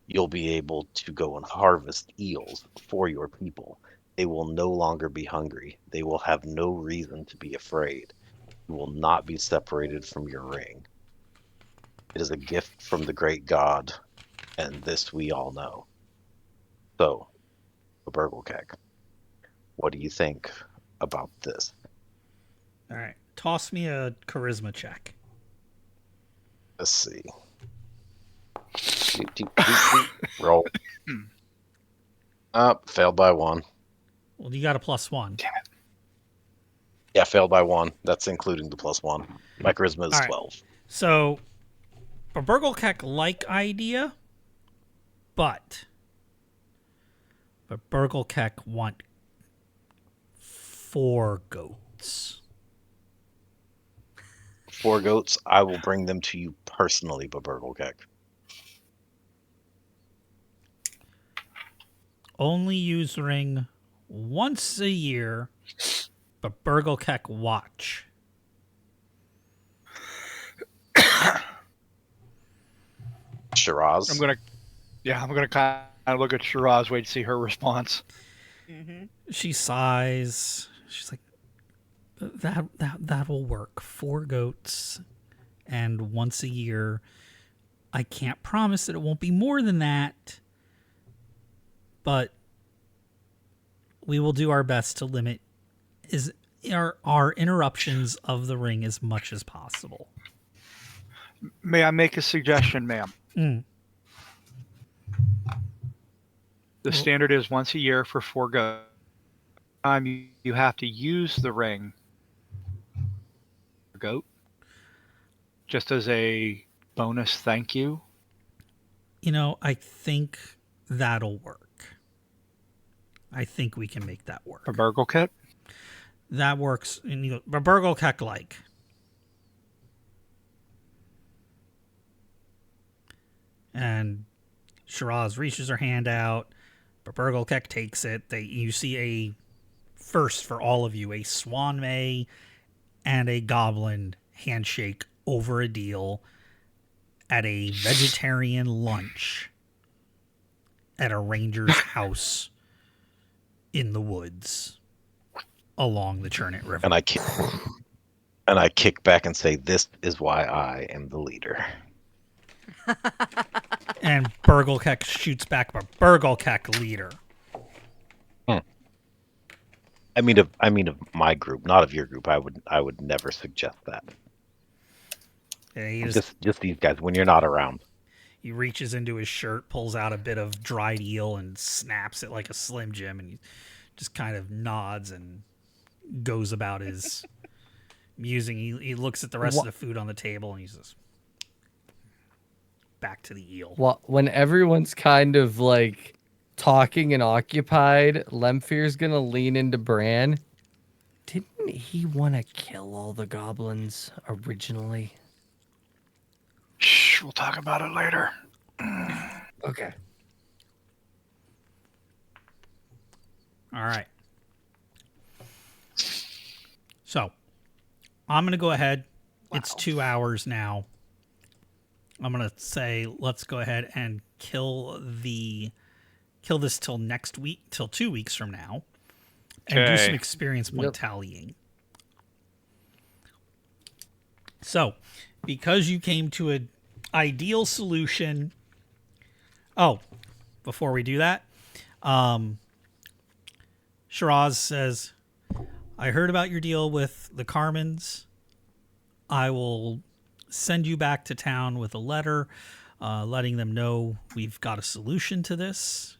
you'll be able to go and harvest eels for your people. They will no longer be hungry. They will have no reason to be afraid. You will not be separated from your ring. It is a gift from the great God, and this we all know. So, Burbgurgleket, what do you think about this? All right. Toss me a charisma check. Let's see. Roll. Failed by 1. Well, you got a +1. Yeah, failed by 1. That's including the +1. My charisma is All right. 12. So, Burbgurgleket like idea, but Burbgurgleket want 4 goats. 4 goats, I will bring them to you personally, Burbgurgleket. Only use ring once a year, Burbgurgleket watch. Shriraz. I'm gonna kind of look at Shriraz, wait to see her response. Mm-hmm. She sighs. She's like, that will work. 4 goats, and once a year. I can't promise that it won't be more than that, but we will do our best to limit our interruptions of the ring as much as possible. May I make a suggestion, ma'am? Mm. The standard is once a year for 4 goats. Time you have to use the ring, goat, just as a bonus thank you. I think that'll work. I think we can make that work. Burbgurgleket? That works. And Burbgurgleket like. And Shriraz reaches her hand out. Burbgurgleket takes it. You see a first for all of you, a Swan May and a Goblin handshake over a deal at a vegetarian lunch at a ranger's house in the woods along the Churnet River. And I kick back and say, "This is why I am the leader." And Burbgurgleket shoots back, but Burbgurgleket leader. I mean of my group, not of your group. I would never suggest that. Yeah, Just these guys when you're not around. he reaches into his shirt, pulls out a bit of dried eel, and snaps it like a Slim Jim, and he just kind of nods and goes about his musing. He looks at the rest of the food on the table, and he says, "Back to the eel." Well, when everyone's kind of like talking and occupied, Lemfir's gonna lean into Bran. Didn't he want to kill all the goblins originally? Shh, we'll talk about it later. Okay. All right. So, I'm going to go ahead. Wow. It's 2 hours now. I'm going to say let's go ahead and kill this till next week, till 2 weeks from now, and do some Okay. experience point tallying. So, because you came to an ideal solution. Oh, before we do that, Shriraz says, "I heard about your deal with the Carmins. I will send you back to town with a letter letting them know we've got a solution to this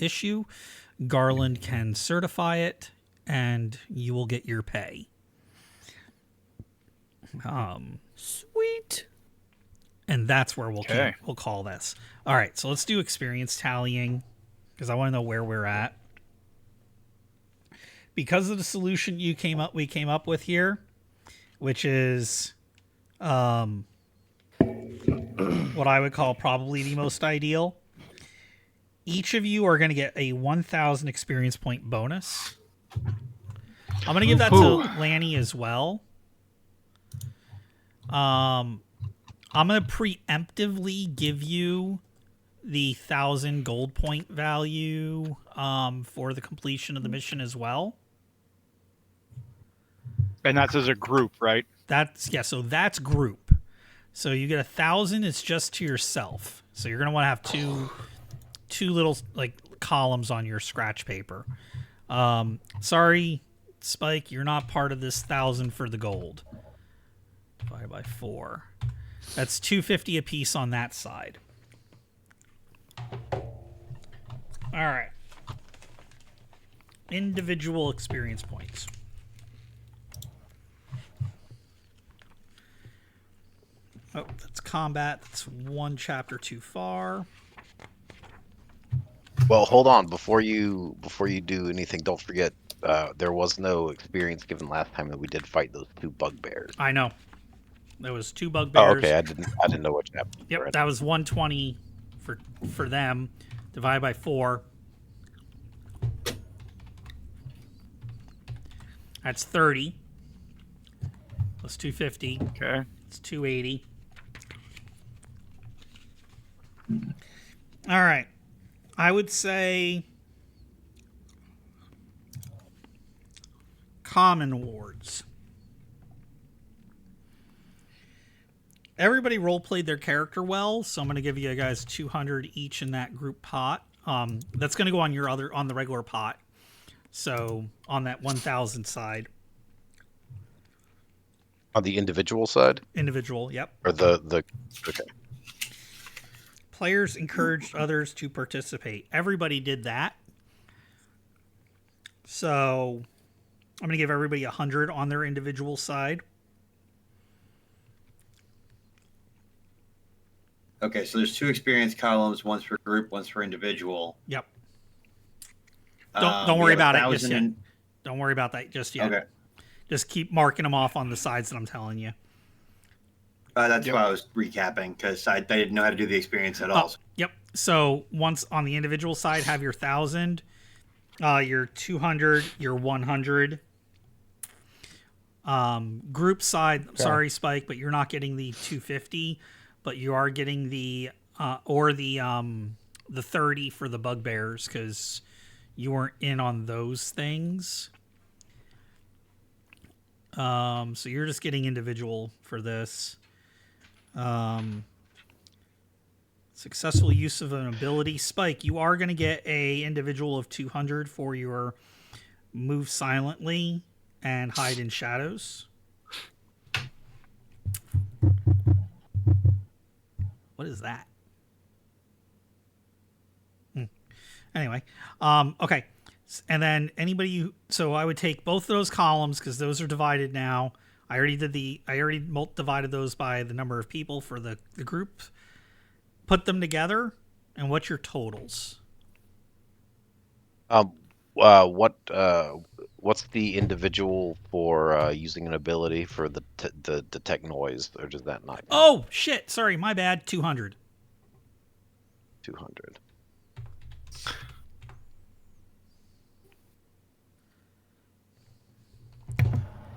issue. Garland can certify it, and you will get your pay." Sweet. And that's where we'll Okay. we'll call this. All right, so let's do experience tallying because I want to know where we're at. Because of the solution we came up with here, which is what I would call probably the most ideal. Each of you are going to get a 1,000 experience point bonus. I'm going to give that to Lanny as well. I'm going to preemptively give you the 1,000 gold point value for the completion of the mission as well. And that's as a group, right? So that's group. So you get 1,000. It's just to yourself. So you're going to want to have two little like columns on your scratch paper. Sorry, Spike, you're not part of this 1,000 for the gold. Divided by 4. That's 250 a piece on that side. All right. Individual experience points. Oh, that's combat. That's one chapter too far. Well, hold on before you do anything. Don't forget, there was no experience given last time that we did fight those 2 bugbears. I know. There was 2 bugbears. Oh, okay. I didn't know what happened. Yep, that was 120 for them. Divided by 4. That's 30. Plus 250. Okay. It's 280. All right. I would say common wards. Everybody role played their character well, so I'm going to give you guys 200 each in that group pot. That's going to go on on the regular pot. So on that 1,000 side. On the individual side? Individual, yep. Or the okay. Players encouraged others to participate. Everybody did that. So I'm going to give everybody 100 on their individual side. Okay, so there's 2 experience columns, one's for group, one's for individual. Yep. Don't We worry have about it just 1,000 yet. in- Don't worry about that just yet. Okay. Just keep marking them off on the sides that I'm telling you. That's why I was recapping, because I didn't know how to do the experience at all. Yep. So once on the individual side, have your 1,000, your 200, your 100. Group side, sorry, Spike, but you're not getting the 250, but you are getting the 30 for the bugbears because you weren't in on those things. So you're just getting individual for this. Successful use of an ability. Spike, you are going to get a individual of 200 for your move silently and hide in shadows. What is that? Anyway, okay. And then so I would take both of those columns because those are divided now. I already divided those by the number of people for the group. Put them together, and what's your totals? What's the individual for using an ability for the detect noise, or does that not count? Oh shit! Sorry, my bad. 200. 200.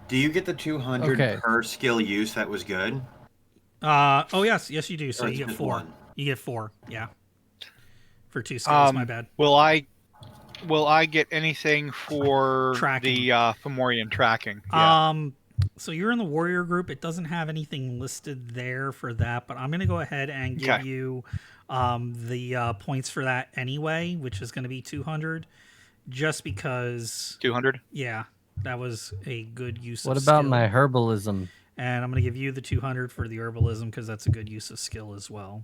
Do you get the 200 Okay. per skill use? That was good. Oh yes, you do. So Or you get just 4. one? You get 4. Yeah. For 2 skills. My bad. Will I get anything for Tracking. the Fomorian tracking? Yeah. So you're in the warrior group. It doesn't have anything listed there for that, but I'm going to go ahead and give Okay. you the points for that anyway, which is going to be 200, just because. 200. Yeah, that was a good use What of about skill. my herbalism? And I'm going to give you the 200 for the herbalism because that's a good use of skill as well.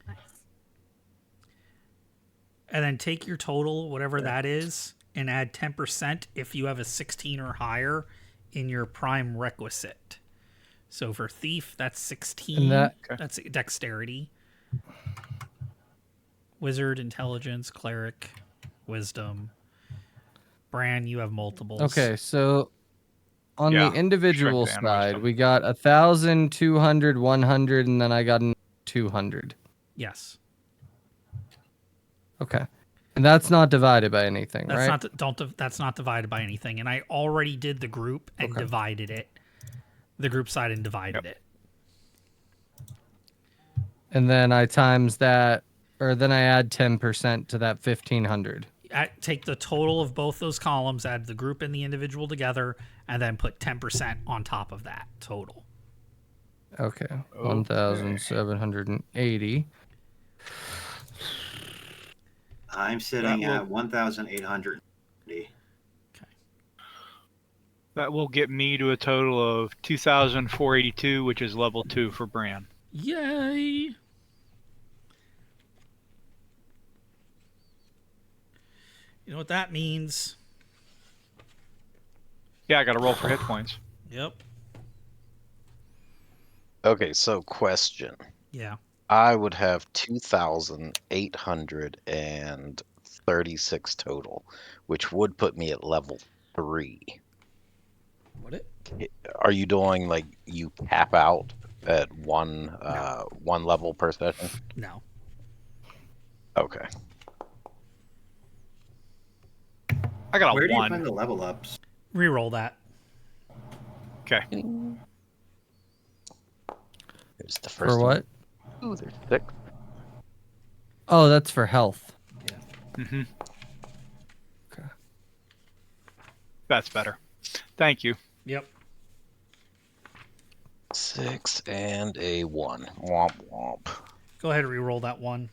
Nice. And then take your total, whatever that is, and add 10% if you have a 16 or higher in your prime requisite. So for thief, that's 16. And That's dexterity. Wizard, intelligence, cleric, wisdom. Bran, you have multiples. Okay, so on Yeah, the individual strength and side, wisdom. we got 1,000, 200, 100, and then I got 200. Yes. Okay. And that's not divided by anything, That's right? that's not divided by anything. And I already did the group and Okay. divided it. The group side and divided it. And then I times that, or then I add 10% to that 1,500. Take the total of both those columns, add the group and the individual together, and then put 10% on top of that total. Okay. 1,780. I'm sitting That will- at 1,880. That will get me to a total of 2,482, which is level 2 for Bran. Yay! You know what that means? Yeah, I got to roll for hit points. Yep. Okay, so question. Yeah. I would have 2,836 total, which would put me at level 3. Would it? Are you doing like you cap out at one one level per session? No. Okay. I got a Where do you 1. find the level ups? Reroll that. Okay. Here's the first For what? one. Ooh, there's 6. Oh, that's for health. Mm-hmm. Okay. That's better. Thank you. Yep. 6 and a 1. Womp womp. Go ahead and re-roll that one.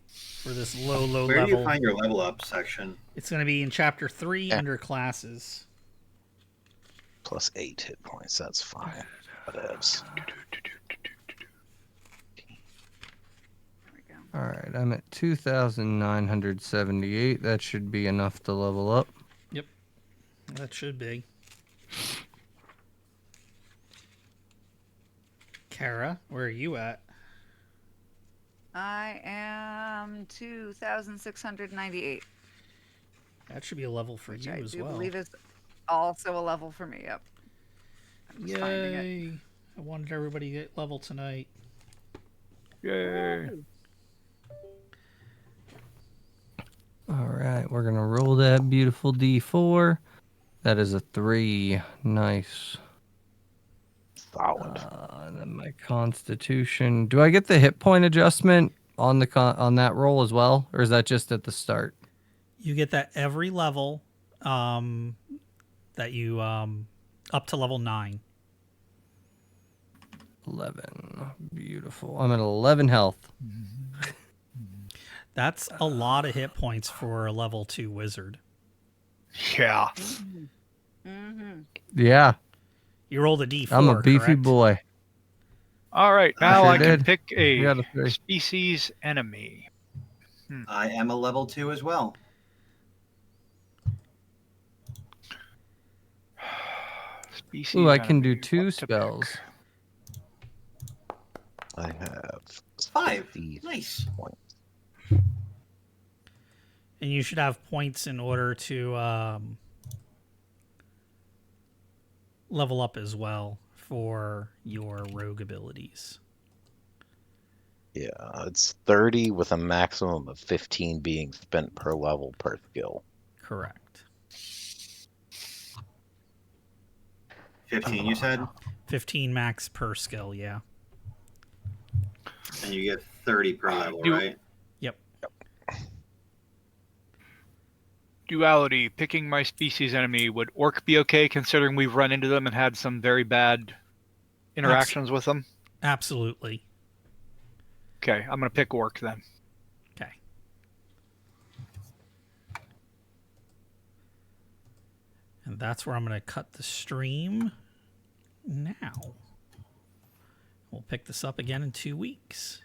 For this low Where do level. you find your level up section? It's going to be in chapter 3 Yeah. under classes. Plus 8 hit points. That's fine. Whatevs. There we go. All right, I'm at 2,978. That should be enough to level up. That should be. Kara, where are you at? I am 2,698, That should be a level for which you I as do well. believe is also a level for me. Yep. I'm just finding it. Yay! I wanted everybody to get level tonight. Yay. All right, we're gonna roll that beautiful D4. That is a 3. Nice. Solid. And then my Constitution. Do I get the hit point adjustment on the on that roll as well, or is that just at the start? You get that every level that you up to level 9. 11. Beautiful. I'm at 11 health. That's a lot of hit points for a level 2 wizard. Yeah. Mm-hmm. Yeah, You rolled a D4. I'm a beefy correct? boy. All right. Now sure I can did. pick We got a a 3. species enemy. I am a level 2 as well. Species Ooh, I can do enemy, 2 what to pick? spells. I have 5. 50 Nice. points. And you should have points in order to level up as well for your rogue abilities. Yeah, it's 30 with a maximum of 15 being spent per level per skill. Correct. 15, you said? 15 max per skill, yeah. And you get 30 per level, do- right? Yep. Duality. Picking my species enemy. Would orc be okay, considering we've run into them and had some very bad interactions with them? Absolutely. Okay, I'm gonna pick orc then. Okay. And that's where I'm going to cut the stream now. We'll pick this up again in 2 weeks.